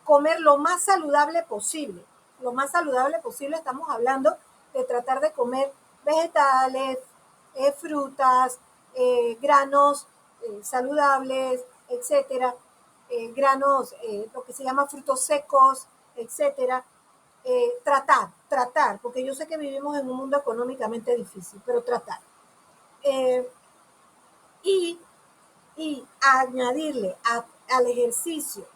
[SPEAKER 1] comer lo más saludable posible. Lo más saludable posible, estamos hablando de tratar de comer vegetales, frutas, granos saludables, etcétera, granos, lo que se llama frutos secos, etcétera. Tratar, porque yo sé que vivimos en un mundo económicamente difícil, pero tratar. Eh, y, y añadirle al ejercicio,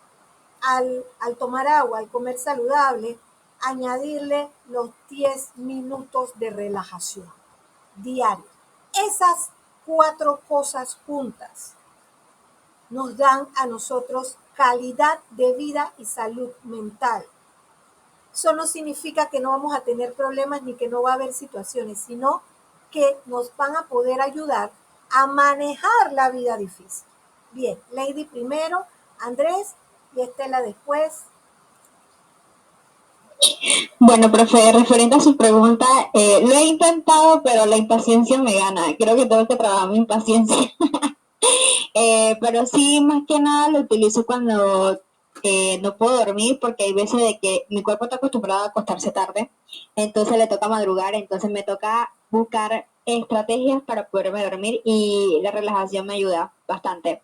[SPEAKER 1] al tomar agua, al comer saludable, añadirle los 10 minutos de relajación diario. Esas 4 cosas juntas nos dan a nosotros calidad de vida y salud mental. Eso no significa que no vamos a tener problemas ni que no va a haber situaciones, sino que nos van a poder ayudar a manejar la vida difícil. Bien, Lady primero, Andrés y Estela después.
[SPEAKER 2] Bueno, profe, referente a su pregunta, lo he intentado, pero la impaciencia me gana. Creo que tengo que trabajar mi impaciencia. Pero sí, más que nada lo utilizo cuando no puedo dormir, porque hay veces de que mi cuerpo está acostumbrado a acostarse tarde, entonces le toca madrugar, entonces me toca buscar estrategias para poderme dormir y la relajación me ayuda bastante.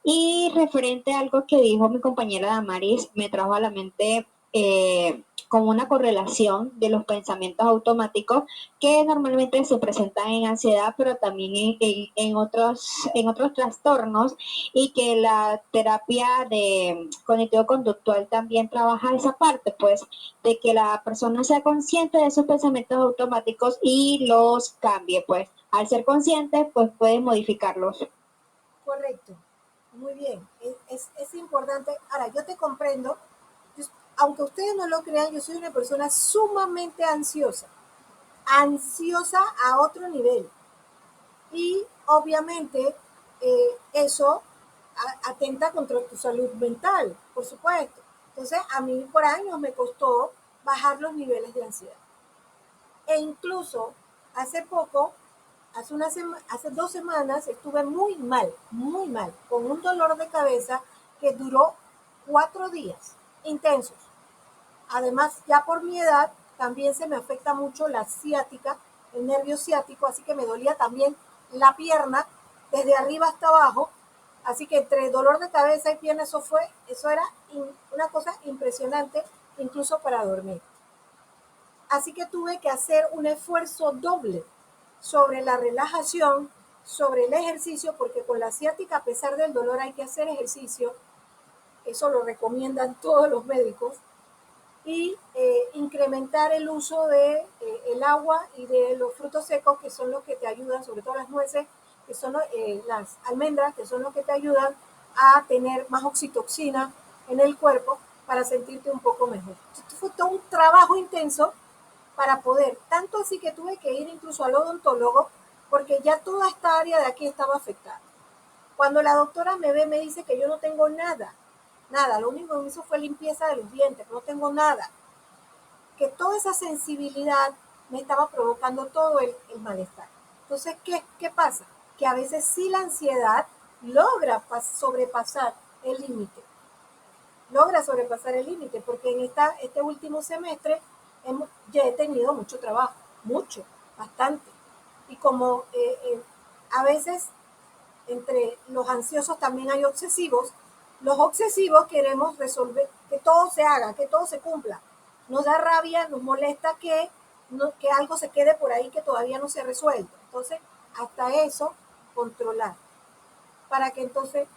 [SPEAKER 2] Y referente a algo que dijo mi compañera Damaris, me trajo a la mente como una correlación de los pensamientos automáticos que normalmente se presentan en ansiedad, pero también en otros trastornos, y que la terapia de cognitivo-conductual también trabaja esa parte, pues, de que la persona sea consciente de esos pensamientos automáticos y los cambie, pues. Al ser consciente, pues puede modificarlos.
[SPEAKER 1] Correcto, muy bien, es importante. Ahora, yo te comprendo, yo, aunque ustedes no lo crean, yo soy una persona sumamente ansiosa, ansiosa a otro nivel. Y obviamente eso atenta contra tu salud mental, por supuesto. Entonces, a mí por años me costó bajar los niveles de ansiedad. E incluso hace poco, hace 2 semanas, estuve muy mal, con un dolor de cabeza que duró 4 días intensos. Además, ya por mi edad, también se me afecta mucho la ciática, el nervio ciático, así que me dolía también la pierna desde arriba hasta abajo. Así que entre dolor de cabeza y pierna, eso era una cosa impresionante, incluso para dormir. Así que tuve que hacer un esfuerzo doble sobre la relajación, sobre el ejercicio, porque con la ciática, a pesar del dolor, hay que hacer ejercicio. Eso lo recomiendan todos los médicos. Y incrementar el uso de el agua y de los frutos secos, que son los que te ayudan, sobre todo las nueces, que son las almendras, que son los que te ayudan a tener más oxitocina en el cuerpo para sentirte un poco mejor. Esto fue todo un trabajo intenso para poder, tanto así que tuve que ir incluso al odontólogo porque ya toda esta área de aquí estaba afectada. Cuando la doctora me ve, me dice que yo no tengo nada, nada, lo único que me hizo fue limpieza de los dientes, no tengo nada. Que toda esa sensibilidad me estaba provocando todo el malestar. Entonces, ¿qué pasa? Que a veces sí la ansiedad logra sobrepasar el límite. Logra sobrepasar el límite, porque en este último semestre ya he tenido mucho trabajo, mucho, bastante. Y como a veces entre los ansiosos también hay obsesivos, los obsesivos queremos resolver, que todo se haga, que todo se cumpla. Nos da rabia, nos molesta que algo se quede por ahí que todavía no se resuelve. Entonces, hasta eso, controlar, para que entonces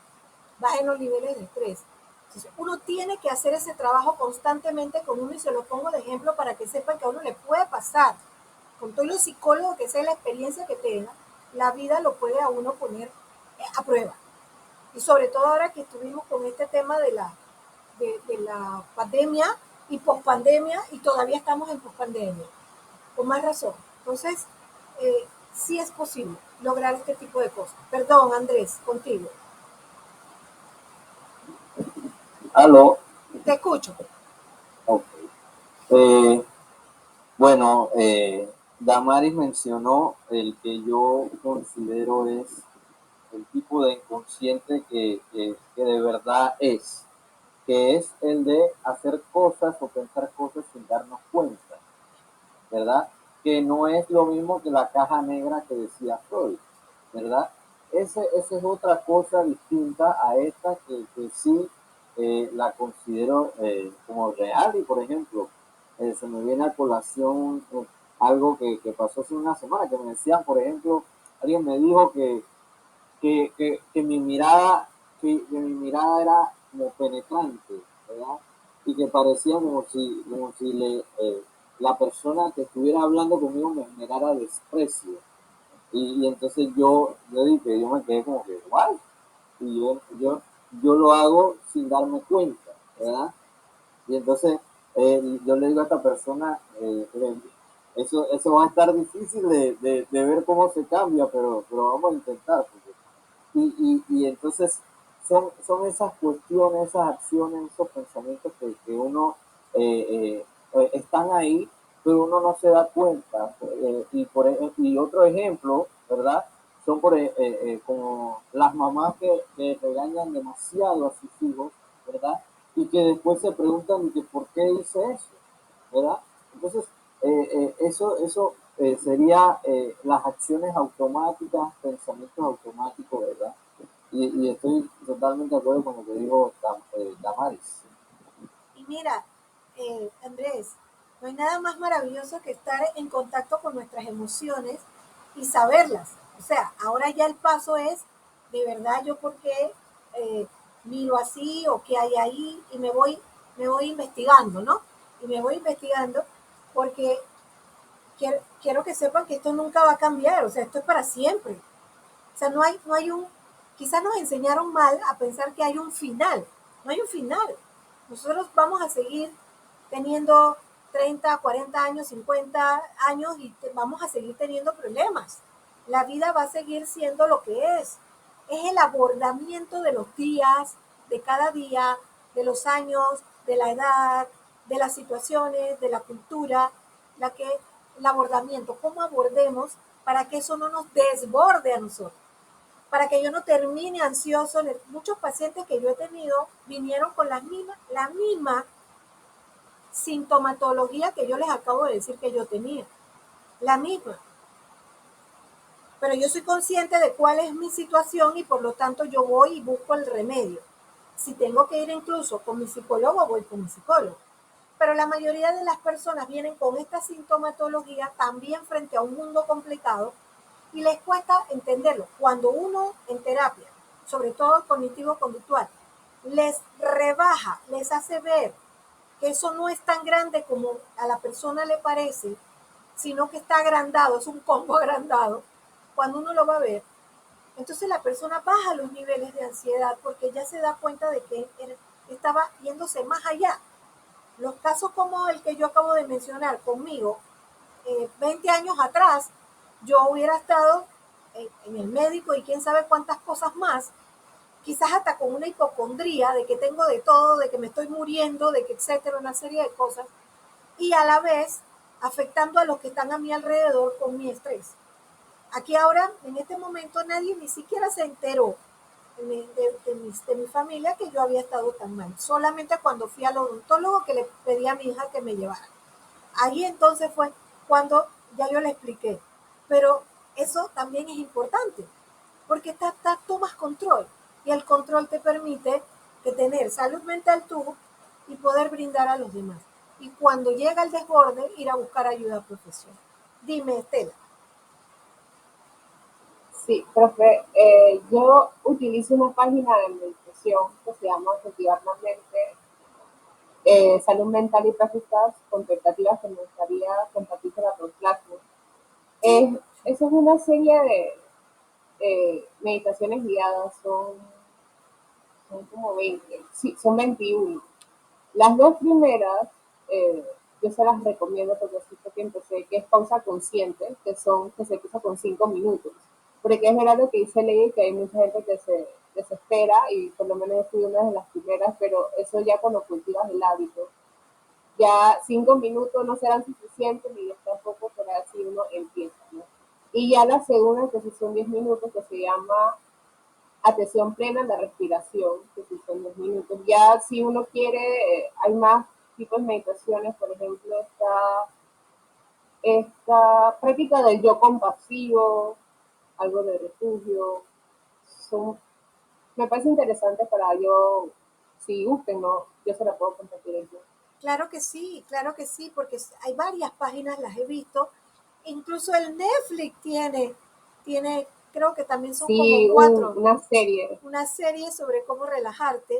[SPEAKER 1] bajen los niveles de estrés. Entonces, uno tiene que hacer ese trabajo constantemente con uno y se lo pongo de ejemplo para que sepan que a uno le puede pasar. Con todo lo psicólogo que sea la experiencia que tenga, la vida lo puede a uno poner a prueba. Y sobre todo ahora que estuvimos con este tema de la pandemia y pospandemia, y todavía estamos en pospandemia, con más razón. Entonces, sí es posible lograr este tipo de cosas. Perdón, Andrés, contigo.
[SPEAKER 6] Aló.
[SPEAKER 1] Te escucho.
[SPEAKER 6] Ok. Eh, bueno, Damaris mencionó el que yo considero es el tipo de inconsciente que de verdad es, que es el de hacer cosas o pensar cosas sin darnos cuenta, ¿verdad? Que no es lo mismo que la caja negra que decía Freud, ¿verdad? Esa es otra cosa distinta a esta que sí la considero como real. Y por ejemplo, se me viene a colación algo que pasó hace una semana, que me decían, por ejemplo, alguien me dijo que mi mirada era como penetrante, ¿verdad? Y que parecía como si la persona que estuviera hablando conmigo me generara desprecio. Y entonces yo dije, yo me quedé como que, ¿what? Y yo lo hago sin darme cuenta, ¿verdad? Y entonces yo le digo a esta persona, eso va a estar difícil de ver cómo se cambia, pero vamos a intentar. Y entonces son esas cuestiones, esas acciones, esos pensamientos que uno están ahí, pero uno no se da cuenta. Y otro ejemplo, ¿verdad? Son como las mamás que regañan demasiado a sus hijos, ¿verdad? Y que después se preguntan que por qué hice eso, ¿verdad? Entonces, eso sería las acciones automáticas, pensamientos automáticos, ¿verdad? Y estoy totalmente de acuerdo con lo que dijo Damaris.
[SPEAKER 1] Y mira, Andrés, no hay nada más maravilloso que estar en contacto con nuestras emociones y saberlas. O sea, ahora ya el paso es, de verdad, yo por qué miro así o qué hay ahí y me voy investigando, ¿no? Y me voy investigando porque quiero que sepan que esto nunca va a cambiar, o sea, esto es para siempre. O sea, no hay quizás nos enseñaron mal a pensar que hay un final, no hay un final. Nosotros vamos a seguir teniendo 30, 40 años, 50 años y vamos a seguir teniendo problemas. La vida va a seguir siendo lo que es. Es el abordamiento de los días, de cada día, de los años, de la edad, de las situaciones, de la cultura, el abordamiento, cómo abordemos para que eso no nos desborde a nosotros, para que yo no termine ansioso. Muchos pacientes que yo he tenido vinieron con la misma sintomatología que yo les acabo de decir que yo tenía, la misma. Pero yo soy consciente de cuál es mi situación y por lo tanto yo voy y busco el remedio. Si tengo que ir incluso con mi psicólogo, voy con mi psicólogo. Pero la mayoría de las personas vienen con esta sintomatología también frente a un mundo complicado y les cuesta entenderlo. Cuando uno en terapia, sobre todo cognitivo-conductual, les rebaja, les hace ver que eso no es tan grande como a la persona le parece, sino que está agrandado, es un combo agrandado, cuando uno lo va a ver, entonces la persona baja los niveles de ansiedad porque ya se da cuenta de que estaba yéndose más allá. Los casos como el que yo acabo de mencionar conmigo, 20 años atrás, yo hubiera estado en el médico y quién sabe cuántas cosas más, quizás hasta con una hipocondría de que tengo de todo, de que me estoy muriendo, de que etcétera, una serie de cosas, y a la vez afectando a los que están a mi alrededor con mi estrés. Aquí ahora, en este momento, nadie ni siquiera se enteró de mi familia que yo había estado tan mal. Solamente cuando fui al odontólogo que le pedí a mi hija que me llevara. Ahí entonces fue cuando ya yo le expliqué. Pero eso también es importante, porque tomas control y el control te permite que tener salud mental tú y poder brindar a los demás. Y cuando llega el desborde, ir a buscar ayuda profesional. Dime, Estela.
[SPEAKER 3] Sí, profe, yo utilizo una página de meditación que se llama Cultivar la Mente, Salud Mental y Prácticas Contemplativas que me gustaría compartir para los clases. Eso es una serie de meditaciones guiadas, son como 20, sí, son 21. Las dos primeras, yo se las recomiendo porque así fue que empecé, que es pausa consciente, que se empieza con 5 minutos. Porque es verdad lo que dice Ley, que hay mucha gente que se desespera, y por lo menos yo fui una de las primeras, pero eso ya cuando cultivas el hábito, ya 5 minutos no serán suficientes, ni 10 tampoco, pero así uno empieza, ¿no? Y ya la segunda, que sí son 10 minutos, que se llama atención plena en la respiración, que sí son 10 minutos. Ya si uno quiere, hay más tipos de meditaciones, por ejemplo, esta práctica del yo compasivo, algo de refugio, son, me parece interesante para yo, si gusten, ¿no? Yo se la puedo compartir en yo.
[SPEAKER 1] Claro que sí, porque hay varias páginas, las he visto. Incluso el Netflix tiene, creo que también son como
[SPEAKER 3] Sí,
[SPEAKER 1] cuatro,
[SPEAKER 3] una serie.
[SPEAKER 1] una serie sobre cómo relajarte.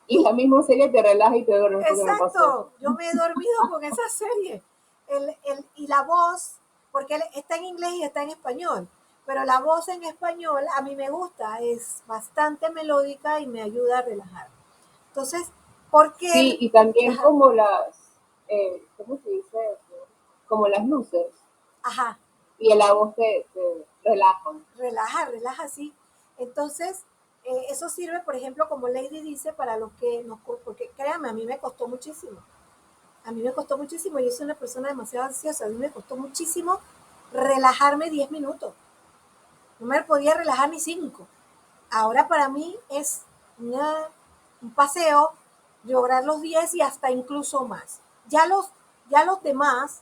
[SPEAKER 3] Y la misma serie te relaja y te duermes, porque me pasó.
[SPEAKER 1] Exacto, yo me he dormido con esa serie. Y la voz, porque está en inglés y está en español, pero la voz en español a mí me gusta, es bastante melódica y me ayuda a relajar. Entonces, ¿por qué?
[SPEAKER 3] Sí, y también
[SPEAKER 1] Ajá,
[SPEAKER 3] como ¿cómo se dice eso? Como las luces
[SPEAKER 1] ajá,
[SPEAKER 3] y la voz te relajan.
[SPEAKER 1] relaja, sí. Entonces, eso sirve, por ejemplo, como Lady dice, para los que nos, porque créanme, a mí me costó muchísimo. A mí me costó muchísimo, yo soy una persona demasiado ansiosa, a mí me costó muchísimo relajarme 10 minutos. No me podía relajar ni 5. Ahora para mí es un paseo lograr los 10 y hasta incluso más. Ya los demás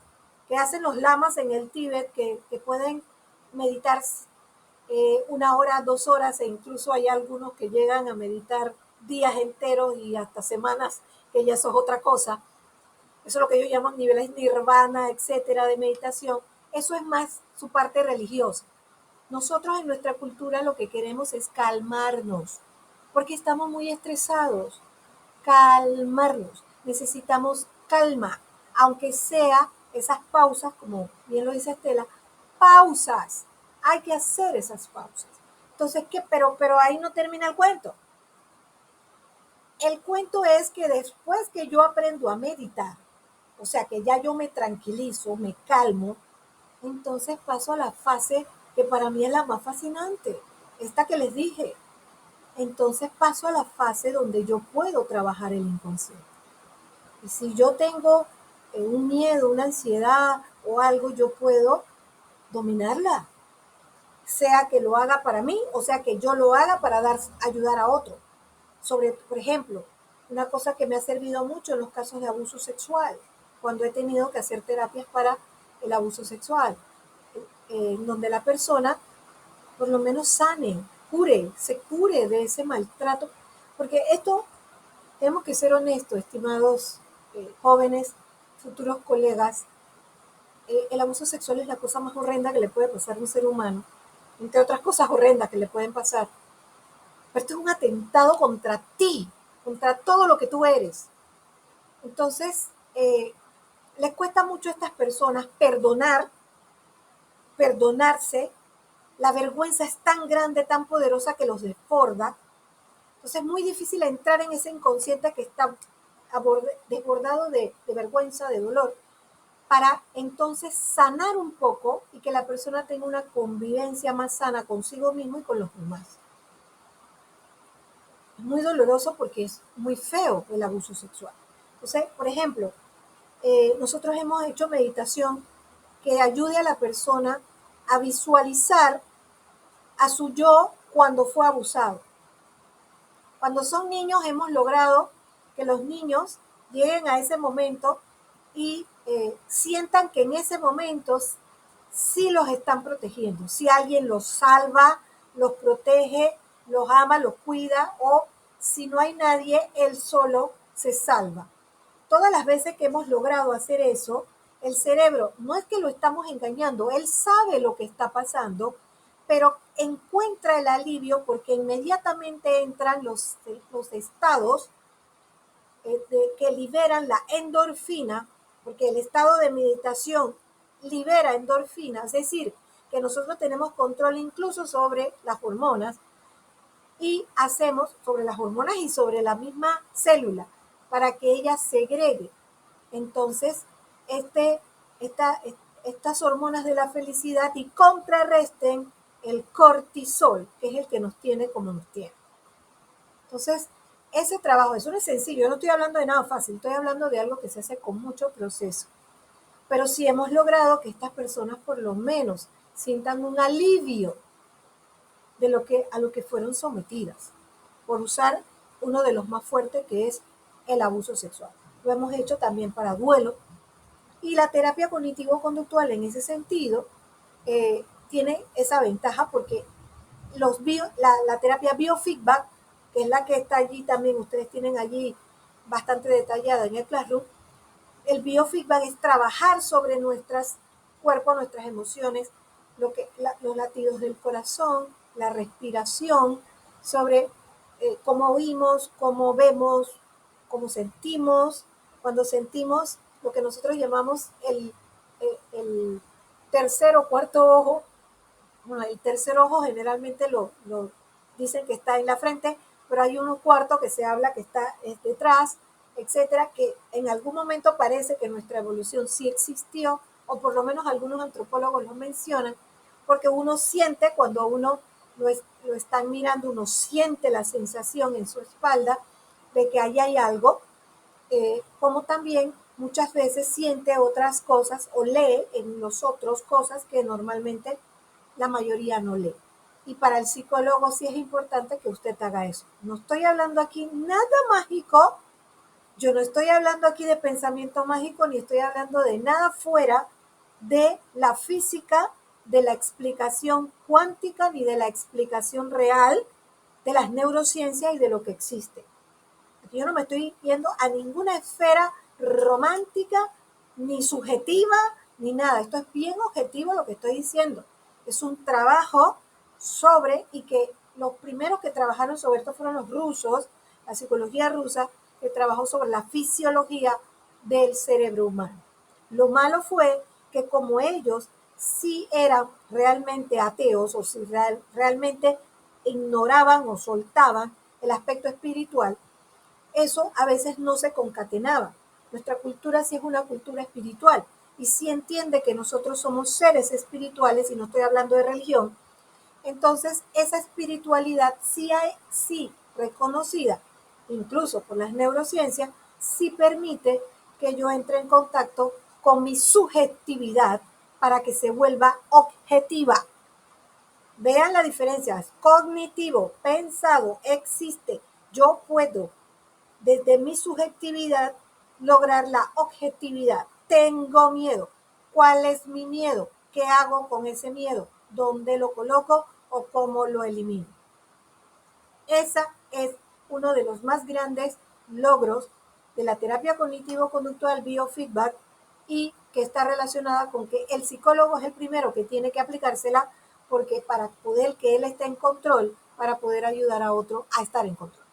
[SPEAKER 1] que hacen los lamas en el Tíbet, que pueden meditar 1 hora, 2 horas, e incluso hay algunos que llegan a meditar días enteros y hasta semanas, que ya eso es otra cosa. Eso es lo que ellos llaman niveles nirvana, etcétera, de meditación. Eso es más su parte religiosa. Nosotros en nuestra cultura lo que queremos es calmarnos, porque estamos muy estresados. Calmarnos. Necesitamos calma, aunque sea esas pausas, como bien lo dice Estela, pausas. Hay que hacer esas pausas. Entonces, ¿qué? Pero ahí no termina el cuento. El cuento es que después que yo aprendo a meditar, o sea que ya yo me tranquilizo, me calmo, entonces paso a la fase que para mí es la más fascinante, esta que les dije. Entonces paso a la fase donde yo puedo trabajar el inconsciente. Y si yo tengo un miedo, una ansiedad o algo, yo puedo dominarla, sea que lo haga para mí o sea que yo lo haga para ayudar a otro. Por ejemplo, una cosa que me ha servido mucho en los casos de abuso sexual, cuando he tenido que hacer terapias para el abuso sexual, donde la persona por lo menos sane, se cure de ese maltrato, porque esto tenemos que ser honestos, estimados jóvenes, futuros colegas. El abuso sexual es la cosa más horrenda que le puede pasar a un ser humano, entre otras cosas horrendas que le pueden pasar. Pero esto es un atentado contra ti, contra todo lo que tú eres. Entonces, les cuesta mucho a estas personas perdonarse. La vergüenza es tan grande, tan poderosa que los desborda. Entonces es muy difícil entrar en ese inconsciente que está desbordado de vergüenza, de dolor, para entonces sanar un poco y que la persona tenga una convivencia más sana consigo mismo y con los demás. Es muy doloroso porque es muy feo el abuso sexual. Entonces, por ejemplo, nosotros hemos hecho meditación que ayude a la persona a visualizar a su yo cuando fue abusado. Cuando son niños hemos logrado que los niños lleguen a ese momento y sientan que en ese momento sí los están protegiendo. Si alguien los salva, los protege, los ama, los cuida, o si no hay nadie, él solo se salva. Todas las veces que hemos logrado hacer eso, el cerebro no es que lo estamos engañando, él sabe lo que está pasando, pero encuentra el alivio porque inmediatamente entran los estados que liberan la endorfina, porque el estado de meditación libera endorfina, es decir, que nosotros tenemos control incluso sobre las hormonas y hacemos sobre las hormonas y sobre la misma célula para que ella segregue. Entonces, estas hormonas de la felicidad y contrarresten el cortisol, que es el que nos tiene como nos tiene. Entonces, ese trabajo, eso no es sencillo, yo no estoy hablando de nada fácil, estoy hablando de algo que se hace con mucho proceso. Pero sí hemos logrado que estas personas por lo menos sientan un alivio de a lo que fueron sometidas, por usar uno de los más fuertes que es el abuso sexual. Lo hemos hecho también para duelo. Y la terapia cognitivo-conductual en ese sentido tiene esa ventaja porque la terapia biofeedback, que es la que está allí también, ustedes tienen allí bastante detallada en el Classroom, el biofeedback es trabajar sobre nuestras cuerpos, nuestras emociones, los latidos del corazón, la respiración, sobre cómo oímos, cómo vemos, cómo sentimos. Cuando sentimos lo que nosotros llamamos el tercer o cuarto ojo, bueno, el tercer ojo generalmente lo dicen que está en la frente, pero hay uno cuarto que se habla que está detrás, etcétera, que en algún momento parece que nuestra evolución sí existió, o por lo menos algunos antropólogos lo mencionan, porque uno siente cuando uno lo están mirando, uno siente la sensación en su espalda de que ahí hay algo, como también muchas veces siente otras cosas o lee en los otros cosas que normalmente la mayoría no lee. Y para el psicólogo sí es importante que usted haga eso. No estoy hablando aquí nada mágico, yo no estoy hablando aquí de pensamiento mágico, ni estoy hablando de nada fuera de la física, de la explicación cuántica, ni de la explicación real de las neurociencias y de lo que existe. Yo no me estoy yendo a ninguna esfera romántica, ni subjetiva, ni nada. Esto es bien objetivo lo que estoy diciendo. Es un trabajo sobre, y que los primeros que trabajaron sobre esto fueron los rusos, la psicología rusa, que trabajó sobre la fisiología del cerebro humano. Lo malo fue que como ellos sí eran realmente ateos o si realmente ignoraban o soltaban el aspecto espiritual, eso a veces no se concatenaba. Nuestra cultura sí es una cultura espiritual y sí entiende que nosotros somos seres espirituales y no estoy hablando de religión. Entonces, esa espiritualidad sí reconocida, incluso por las neurociencias, sí permite que yo entre en contacto con mi subjetividad para que se vuelva objetiva. Vean la diferencia, es cognitivo, pensado, existe, yo puedo, desde mi subjetividad, lograr la objetividad. Tengo miedo. ¿Cuál es mi miedo? ¿Qué hago con ese miedo? ¿Dónde lo coloco o cómo lo elimino? Esa es uno de los más grandes logros de la terapia cognitivo-conductual biofeedback y que está relacionada con que el psicólogo es el primero que tiene que aplicársela porque para poder que él esté en control, para poder ayudar a otro a estar en control.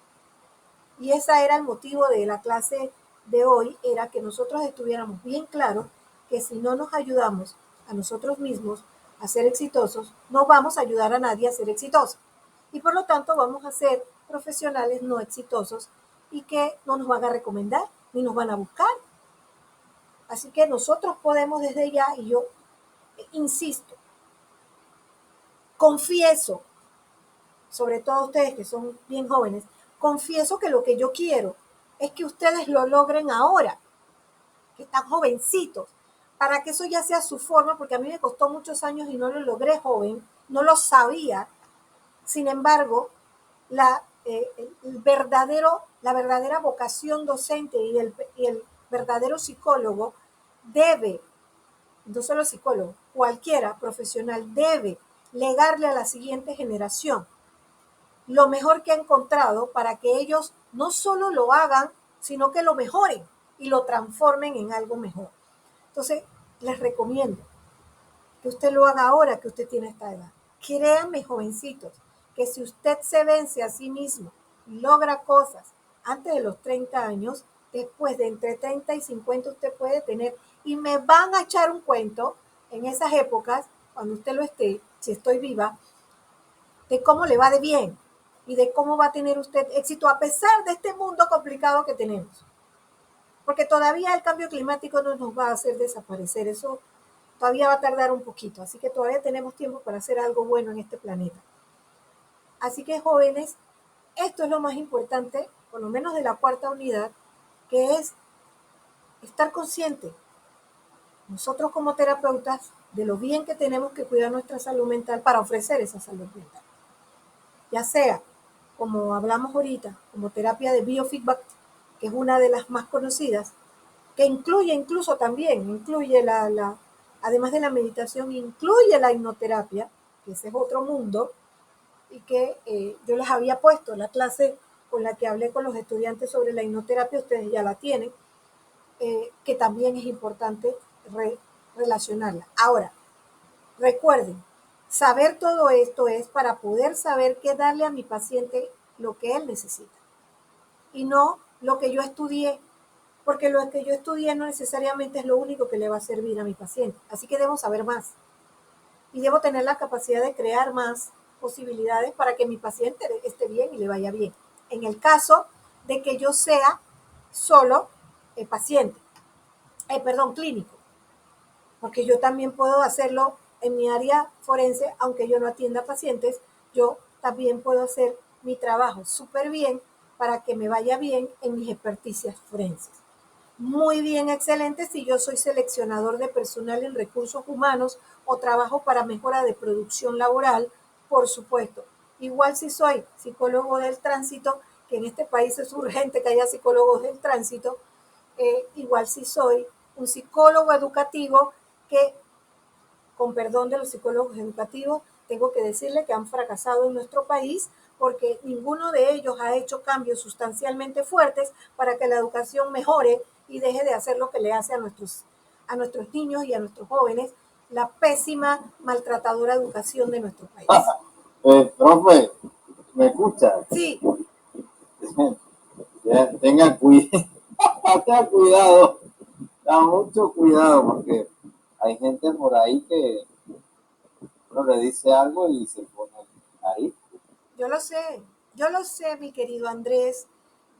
[SPEAKER 1] Y ese era el motivo de la clase de hoy, era que nosotros estuviéramos bien claros que si no nos ayudamos a nosotros mismos a ser exitosos, no vamos a ayudar a nadie a ser exitoso. Y por lo tanto vamos a ser profesionales no exitosos y que no nos van a recomendar ni nos van a buscar. Así que nosotros podemos desde ya, y yo insisto, confieso, sobre todo ustedes que son bien jóvenes, confieso que lo que yo quiero es que ustedes lo logren ahora, que están jovencitos, para que eso ya sea su forma, porque a mí me costó muchos años y no lo logré joven, no lo sabía. Sin embargo, la verdadera vocación docente y el verdadero psicólogo debe, no solo psicólogo, cualquiera profesional debe legarle a la siguiente generación lo mejor que ha encontrado para que ellos no solo lo hagan, sino que lo mejoren y lo transformen en algo mejor. Entonces, les recomiendo que usted lo haga ahora que usted tiene esta edad. Créanme, jovencitos, que si usted se vence a sí mismo y logra cosas antes de los 30 años, después de entre 30 y 50 usted puede tener, y me van a echar un cuento en esas épocas, cuando usted lo esté, si estoy viva, de cómo le va de bien y de cómo va a tener usted éxito a pesar de este mundo complicado que tenemos. Porque todavía el cambio climático no nos va a hacer desaparecer, eso todavía va a tardar un poquito, así que todavía tenemos tiempo para hacer algo bueno en este planeta. Así que jóvenes, esto es lo más importante, por lo menos de la cuarta unidad, que es estar consciente, nosotros como terapeutas, de lo bien que tenemos que cuidar nuestra salud mental para ofrecer esa salud mental. Ya sea, como hablamos ahorita, como terapia de biofeedback, que es una de las más conocidas, que incluye incluso también, incluye además de la meditación, incluye la hipnoterapia, que ese es otro mundo, y que yo les había puesto la clase con la que hablé con los estudiantes sobre la hipnoterapia, ustedes ya la tienen, que también es importante relacionarla. Ahora, recuerden, saber todo esto es para poder saber qué darle a mi paciente lo que él necesita y no lo que yo estudié, porque lo que yo estudié no necesariamente es lo único que le va a servir a mi paciente. Así que debo saber más y debo tener la capacidad de crear más posibilidades para que mi paciente esté bien y le vaya bien. En el caso de que yo sea solo paciente, clínico, porque yo también puedo hacerlo en mi área forense, aunque yo no atienda pacientes, yo también puedo hacer mi trabajo súper bien para que me vaya bien en mis experticias forenses. Muy bien, excelente si yo soy seleccionador de personal en recursos humanos o trabajo para mejora de producción laboral, por supuesto. Igual si soy psicólogo del tránsito, que en este país es urgente que haya psicólogos del tránsito, igual si soy un psicólogo educativo que, con perdón de los psicólogos educativos, tengo que decirle que han fracasado en nuestro país porque ninguno de ellos ha hecho cambios sustancialmente fuertes para que la educación mejore y deje de hacer lo que le hace a nuestros niños y a nuestros jóvenes la pésima, maltratadora educación de nuestro país.
[SPEAKER 6] Profe, ¿me escucha?
[SPEAKER 1] Sí,
[SPEAKER 6] Tenga cuidado, tenga cuidado, da mucho cuidado porque hay gente por ahí que uno le dice algo y se pone ahí.
[SPEAKER 1] yo lo sé, mi querido Andrés.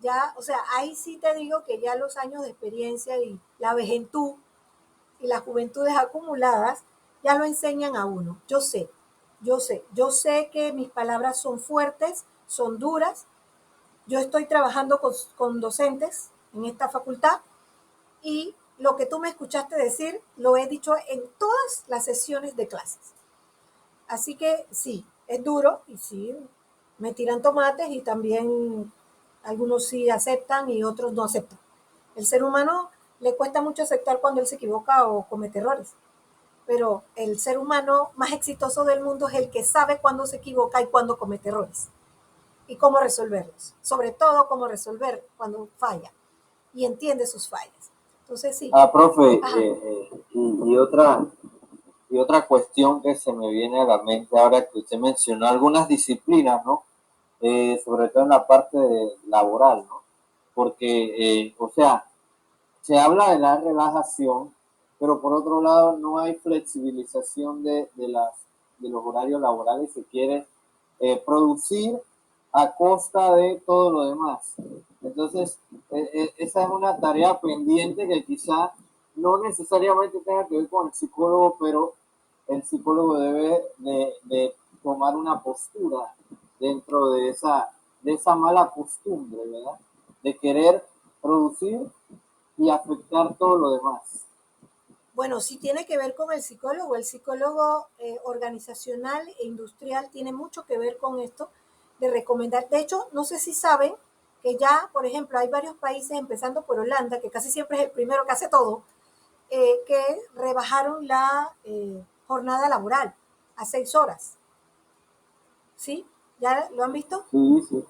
[SPEAKER 1] Ya, o sea, ahí sí te digo que ya los años de experiencia y la vejentud y las juventudes acumuladas ya lo enseñan a uno. Yo sé que mis palabras son fuertes, son duras. Yo estoy trabajando con docentes en esta facultad y lo que tú me escuchaste decir lo he dicho en todas las sesiones de clases. Así que sí, es duro y sí, me tiran tomates y también algunos sí aceptan y otros no aceptan. El ser humano le cuesta mucho aceptar cuando él se equivoca o comete errores, pero el ser humano más exitoso del mundo es el que sabe cuándo se equivoca y cuándo comete errores y cómo resolverlos, sobre todo cómo resolver cuando falla y entiende sus fallas. Entonces sí.
[SPEAKER 6] Profe, y otra cuestión que se me viene a la mente ahora que usted mencionó algunas disciplinas, ¿no? Sobre todo en la parte laboral, ¿no? Porque, o sea, se habla de la relajación, pero por otro lado no hay flexibilización de los horarios laborales. Se quiere producir a costa de todo lo demás. Entonces, esa es una tarea pendiente que quizá no necesariamente tenga que ver con el psicólogo, pero el psicólogo debe de tomar una postura dentro de esa mala costumbre, ¿verdad? De querer producir y afectar todo lo demás.
[SPEAKER 1] Bueno, sí tiene que ver con el psicólogo. El psicólogo organizacional e industrial tiene mucho que ver con esto de recomendar. De hecho, no sé si saben que ya, por ejemplo, hay varios países, empezando por Holanda, que casi siempre es el primero que hace todo, que rebajaron la jornada laboral a 6 horas. ¿Sí? ¿Ya lo han visto?
[SPEAKER 6] Sí, sí.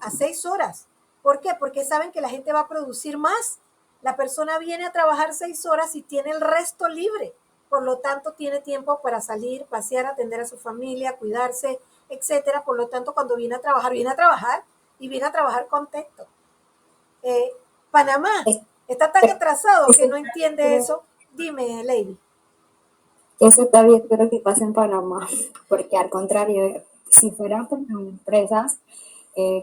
[SPEAKER 1] A 6 horas. ¿Por qué? Porque saben que la gente va a producir más. La persona viene a trabajar 6 horas y tiene el resto libre. Por lo tanto, tiene tiempo para salir, pasear, atender a su familia, cuidarse, etcétera. Por lo tanto, cuando viene a trabajar y viene a trabajar contento. Eh, Panamá está tan atrasado que no entiende eso. Dime, Lady.
[SPEAKER 2] Eso todavía espero que pase en Panamá, porque al contrario, si fueran por las empresas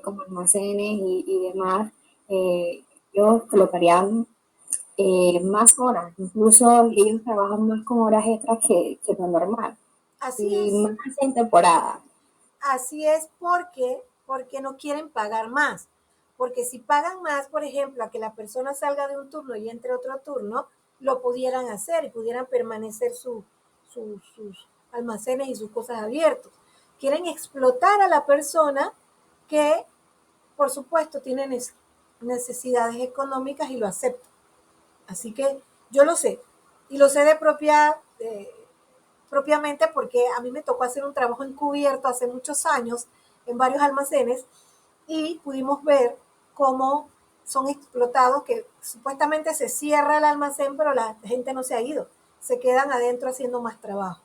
[SPEAKER 2] como almacenes y demás, ellos colocarían más horas, incluso ellos trabajan más con horas extras que lo normal,
[SPEAKER 1] Así
[SPEAKER 2] y
[SPEAKER 1] es.
[SPEAKER 2] más en temporada.
[SPEAKER 1] Así es porque no quieren pagar más. Porque si pagan más, por ejemplo, a que la persona salga de un turno y entre otro turno, lo pudieran hacer y pudieran permanecer sus almacenes y sus cosas abiertos. Quieren explotar a la persona que, por supuesto, tiene necesidades económicas y lo acepta. Así que yo lo sé. Y lo sé propiamente porque a mí me tocó hacer un trabajo encubierto hace muchos años en varios almacenes y pudimos ver cómo son explotados, que supuestamente se cierra el almacén, pero la gente no se ha ido, se quedan adentro haciendo más trabajo.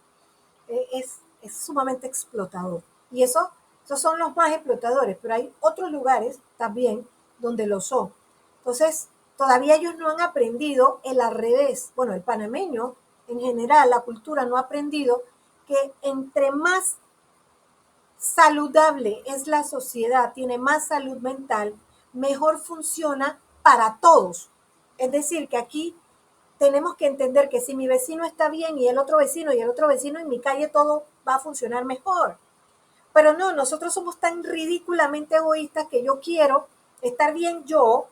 [SPEAKER 1] Es sumamente explotador. Y esos son los más explotadores, pero hay otros lugares también donde lo son. Entonces, todavía ellos no han aprendido el al revés. Bueno, el panameño en general, la cultura no ha aprendido que entre más saludable es la sociedad, tiene más salud mental, mejor funciona para todos. Es decir, que aquí tenemos que entender que si mi vecino está bien y el otro vecino y el otro vecino en mi calle, todo va a funcionar mejor. Pero no, nosotros somos tan ridículamente egoístas que yo quiero estar bien yo,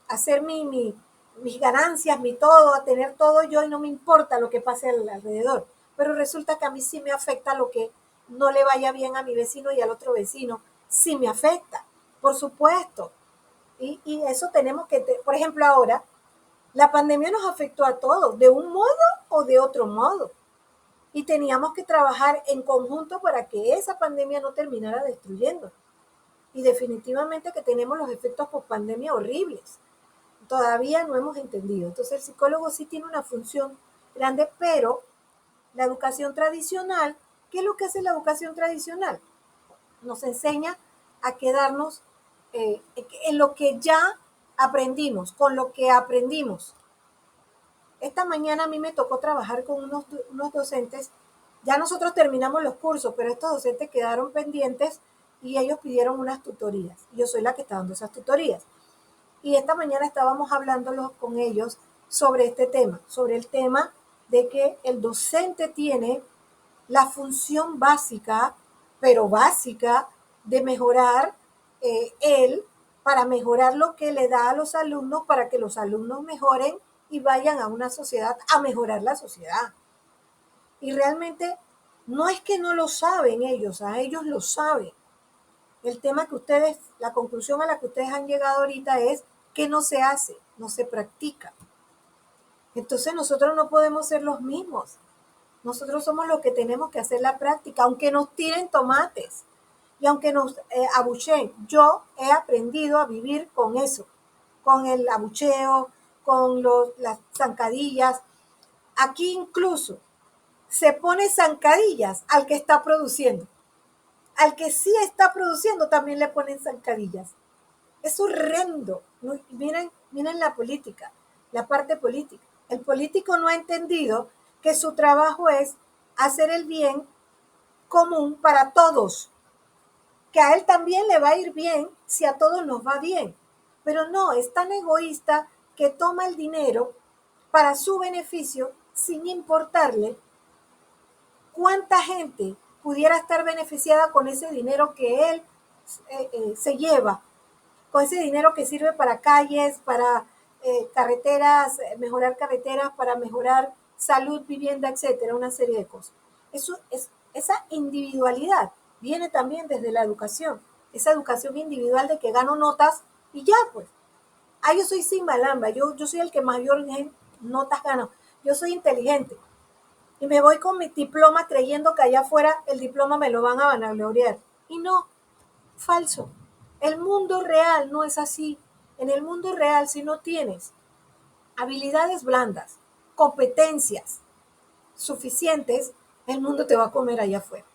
[SPEAKER 1] hacer mis ganancias, mi todo, a tener todo yo y no me importa lo que pase alrededor. Pero resulta que a mí sí me afecta lo que no le vaya bien a mi vecino y al otro vecino. Sí me afecta, por supuesto. Y eso tenemos que, por ejemplo, ahora, la pandemia nos afectó a todos, de un modo o de otro modo. Y teníamos que trabajar en conjunto para que esa pandemia no terminara destruyendo. Y definitivamente que tenemos los efectos post pandemia horribles. Todavía no hemos entendido. Entonces el psicólogo sí tiene una función grande, pero la educación tradicional, ¿qué es lo que hace la educación tradicional? Nos enseña a quedarnos en lo que ya aprendimos, con lo que aprendimos. Esta mañana a mí me tocó trabajar con unos docentes. Ya nosotros terminamos los cursos, pero estos docentes quedaron pendientes y ellos pidieron unas tutorías. Yo soy la que está dando esas tutorías. Y esta mañana estábamos hablando con ellos sobre este tema, sobre el tema de que el docente tiene la función básica, pero básica, de mejorar él para mejorar lo que le da a los alumnos, para que los alumnos mejoren y vayan a una sociedad a mejorar la sociedad. Y realmente no es que no lo saben ellos, a ellos lo saben. El tema que ustedes, la conclusión a la que ustedes han llegado ahorita es que no se hace, no se practica. Entonces nosotros no podemos ser los mismos. Nosotros somos los que tenemos que hacer la práctica, aunque nos tiren tomates y aunque nos abucheen. Yo he aprendido a vivir con eso, con el abucheo, con las zancadillas. Aquí incluso se pone zancadillas al que está produciendo. Al que sí está produciendo también le ponen zancadillas. Es horrendo. Miren la política, la parte política. El político no ha entendido que su trabajo es hacer el bien común para todos. que a él también le va a ir bien si a todos nos va bien. Pero no, es tan egoísta que toma el dinero para su beneficio sin importarle cuánta gente pudiera estar beneficiada con ese dinero que él se lleva, con ese dinero que sirve para calles, para carreteras, mejorar carreteras, para mejorar salud, vivienda, etcétera, una serie de cosas. Esa individualidad viene también desde la educación, esa educación individual de que gano notas y ya, pues. Ah, yo soy Simbalamba, yo soy el que mayor notas gano, yo soy inteligente. Y me voy con mi diploma creyendo que allá afuera el diploma me lo van a vanagloriar. Y no, falso. El mundo real no es así. En el mundo real, si no tienes habilidades blandas, competencias suficientes, el mundo te va a comer allá afuera.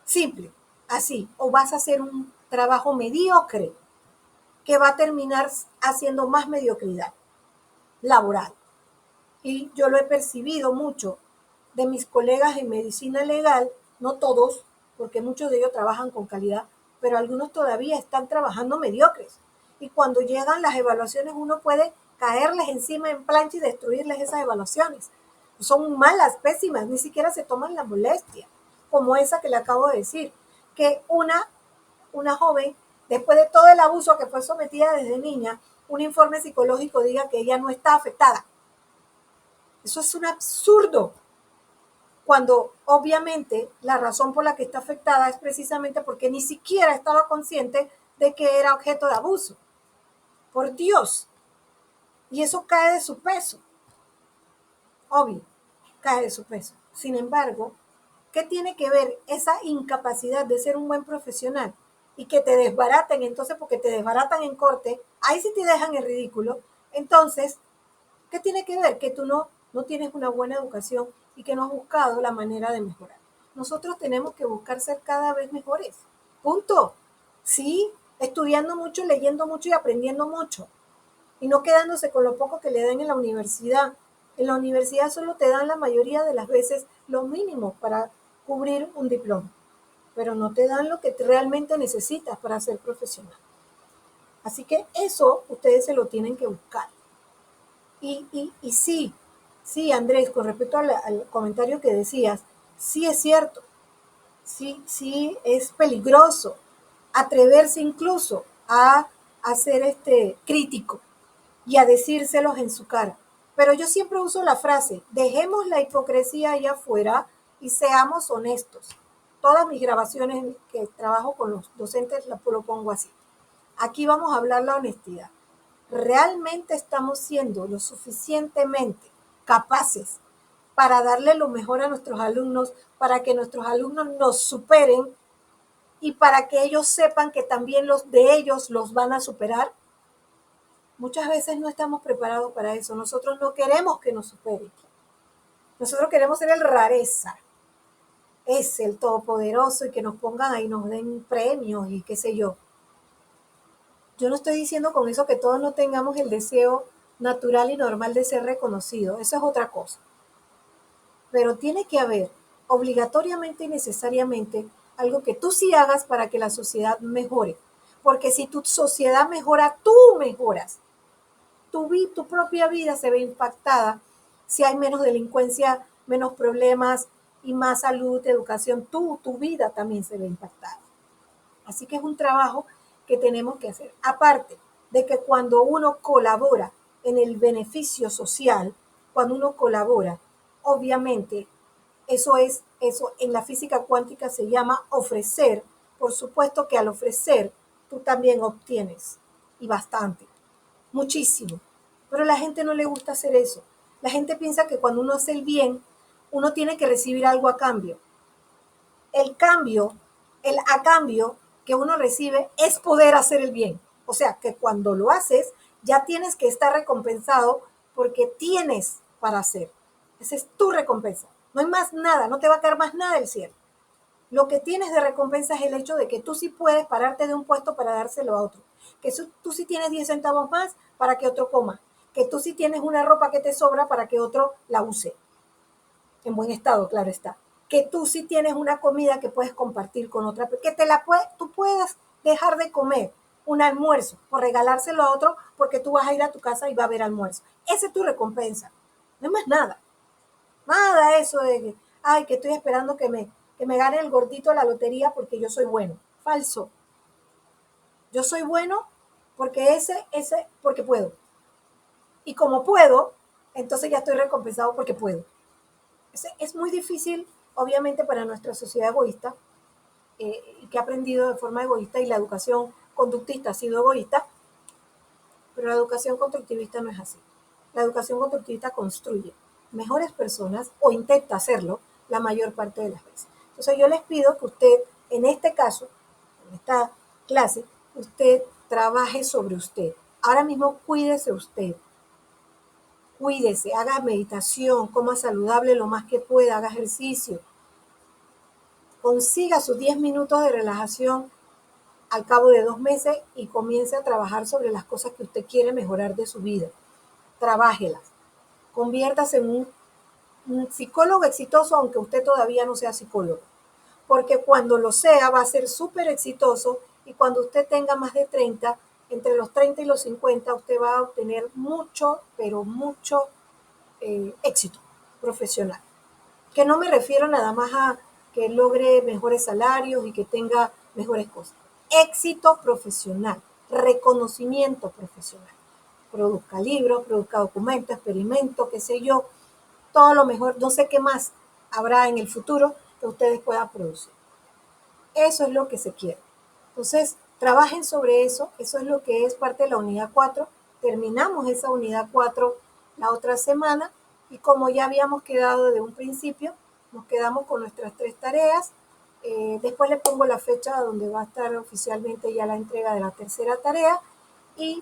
[SPEAKER 1] Simple, así. O vas a hacer un trabajo mediocre que va a terminar haciendo más mediocridad laboral. Y yo lo he percibido mucho de mis colegas en medicina legal, no todos, porque muchos de ellos trabajan con calidad, pero algunos todavía están trabajando mediocres. Y cuando llegan las evaluaciones, uno puede caerles encima en plancha y destruirles esas evaluaciones. Son malas, pésimas, ni siquiera se toman la molestia, como esa que le acabo de decir, que una joven, después de todo el abuso a que fue sometida desde niña, un informe psicológico diga que ella no está afectada. Eso es un absurdo, cuando obviamente la razón por la que está afectada es precisamente porque ni siquiera estaba consciente de que era objeto de abuso. Por Dios. Y eso cae de su peso. Obvio, cae de su peso. Sin embargo, ¿qué tiene que ver esa incapacidad de ser un buen profesional y que te desbaraten? Entonces, porque te desbaratan en corte, ahí sí te dejan en ridículo. Entonces, ¿qué tiene que ver? Que tú no tienes una buena educación y que no has buscado la manera de mejorar. Nosotros tenemos que buscar ser cada vez mejores. Punto. Sí, estudiando mucho, leyendo mucho y aprendiendo mucho. Y no quedándose con lo poco que le dan en la universidad. En la universidad solo te dan la mayoría de las veces lo mínimo para cubrir un diploma, pero no te dan lo que realmente necesitas para ser profesional. Así que eso ustedes se lo tienen que buscar. Y sí, Andrés, con respecto al comentario que decías, sí es cierto, sí es peligroso atreverse incluso a ser crítico y a decírselos en su cara. Pero yo siempre uso la frase, dejemos la hipocresía allá afuera y seamos honestos. Todas mis grabaciones que trabajo con los docentes lo pongo así. Aquí vamos a hablar la honestidad. ¿Realmente estamos siendo lo suficientemente capaces para darle lo mejor a nuestros alumnos, para que nuestros alumnos nos superen y para que ellos sepan que también los de ellos los van a superar? Muchas veces no estamos preparados para eso. Nosotros no queremos que nos superen. Nosotros queremos ser el rareza, es el todopoderoso y que nos pongan ahí, nos den premios y qué sé yo. Yo no estoy diciendo con eso que todos no tengamos el deseo natural y normal de ser reconocido. Eso es otra cosa. Pero tiene que haber obligatoriamente y necesariamente algo que tú sí hagas para que la sociedad mejore. Porque si tu sociedad mejora, tú mejoras. Tu propia vida se ve impactada si hay menos delincuencia, menos problemas y más salud, educación. Tu vida también se ve impactada. Así que es un trabajo que tenemos que hacer. Aparte de que cuando uno colabora en el beneficio social, cuando uno colabora, obviamente, eso en la física cuántica se llama ofrecer. Por supuesto que al ofrecer, tú también obtienes, y bastante, muchísimo. Pero a la gente no le gusta hacer eso. La gente piensa que cuando uno hace el bien, uno tiene que recibir algo a cambio. El a cambio que uno recibe es poder hacer el bien. O sea, que cuando lo haces, ya tienes que estar recompensado porque tienes para hacer. Esa es tu recompensa. No hay más nada, no te va a caer más nada del cielo. Lo que tienes de recompensa es el hecho de que tú sí puedes pararte de un puesto para dárselo a otro. Que tú sí tienes 10 centavos más para que otro coma. Que tú sí tienes una ropa que te sobra para que otro la use. En buen estado, claro está. que tú sí tienes una comida que puedes compartir con otra, que tú puedas dejar de comer un almuerzo por regalárselo a otro porque tú vas a ir a tu casa y va a haber almuerzo. Esa es tu recompensa. No es más nada. Nada eso de que, ay, que estoy esperando que me gane el gordito de la lotería porque yo soy bueno. Falso. Yo soy bueno porque porque puedo. Y como puedo, entonces ya estoy recompensado porque puedo. Es muy difícil, obviamente, para nuestra sociedad egoísta, y que ha aprendido de forma egoísta, y la educación conductista ha sido egoísta, pero la educación constructivista no es así. La educación constructivista construye mejores personas o intenta hacerlo la mayor parte de las veces. Entonces yo les pido que usted, en este caso, en esta clase, usted trabaje sobre usted. Ahora mismo cuídese usted. Cuídese, haga meditación, coma saludable lo más que pueda, haga ejercicio. Consiga sus 10 minutos de relajación al cabo de 2 meses y comience a trabajar sobre las cosas que usted quiere mejorar de su vida. Trabájelas. Conviértase en un psicólogo exitoso, aunque usted todavía no sea psicólogo. Porque cuando lo sea, va a ser súper exitoso, y cuando usted tenga más de 30, entre los 30 y los 50, usted va a obtener mucho, pero mucho éxito profesional. Que no me refiero nada más a que logre mejores salarios y que tenga mejores cosas. Éxito profesional, reconocimiento profesional. Produzca libros, produzca documentos, experimentos, qué sé yo, todo lo mejor, no sé qué más habrá en el futuro que ustedes puedan producir. Eso es lo que se quiere. Entonces, trabajen sobre eso, eso es lo que es parte de la unidad 4. Terminamos esa unidad 4 la otra semana, y como ya habíamos quedado desde un principio, nos quedamos con nuestras 3 tareas. Después le pongo la fecha donde va a estar oficialmente ya la entrega de la tercera tarea, y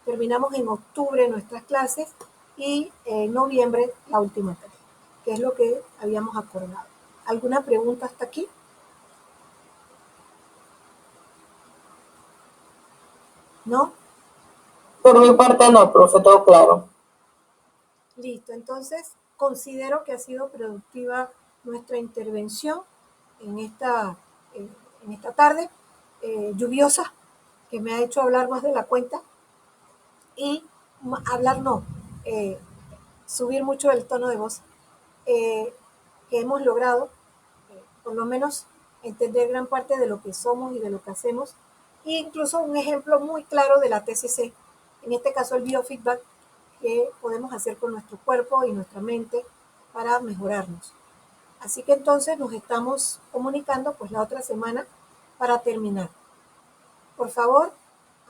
[SPEAKER 1] terminamos en octubre nuestras clases, y en noviembre la última tarea, que es lo que habíamos acordado. ¿Alguna pregunta hasta aquí? ¿No?
[SPEAKER 3] Por mi parte no, profe, todo claro.
[SPEAKER 1] Listo, entonces considero que ha sido productiva nuestra intervención en en esta tarde lluviosa, que me ha hecho hablar más de la cuenta, y hablar no, eh, subir mucho el tono de voz, que hemos logrado, por lo menos, entender gran parte de lo que somos y de lo que hacemos, e incluso un ejemplo muy claro de la TCC, en este caso el biofeedback, que podemos hacer con nuestro cuerpo y nuestra mente para mejorarnos. Así que entonces nos estamos comunicando pues la otra semana para terminar. Por favor,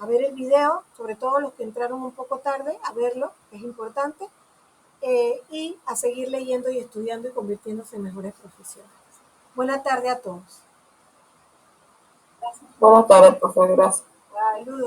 [SPEAKER 1] a ver el video, sobre todo los que entraron un poco tarde, a verlo, que es importante, y a seguir leyendo y estudiando y convirtiéndose en mejores profesionales. Buena tarde a todos.
[SPEAKER 3] Buenas tardes, profe, gracias.
[SPEAKER 1] Saludos.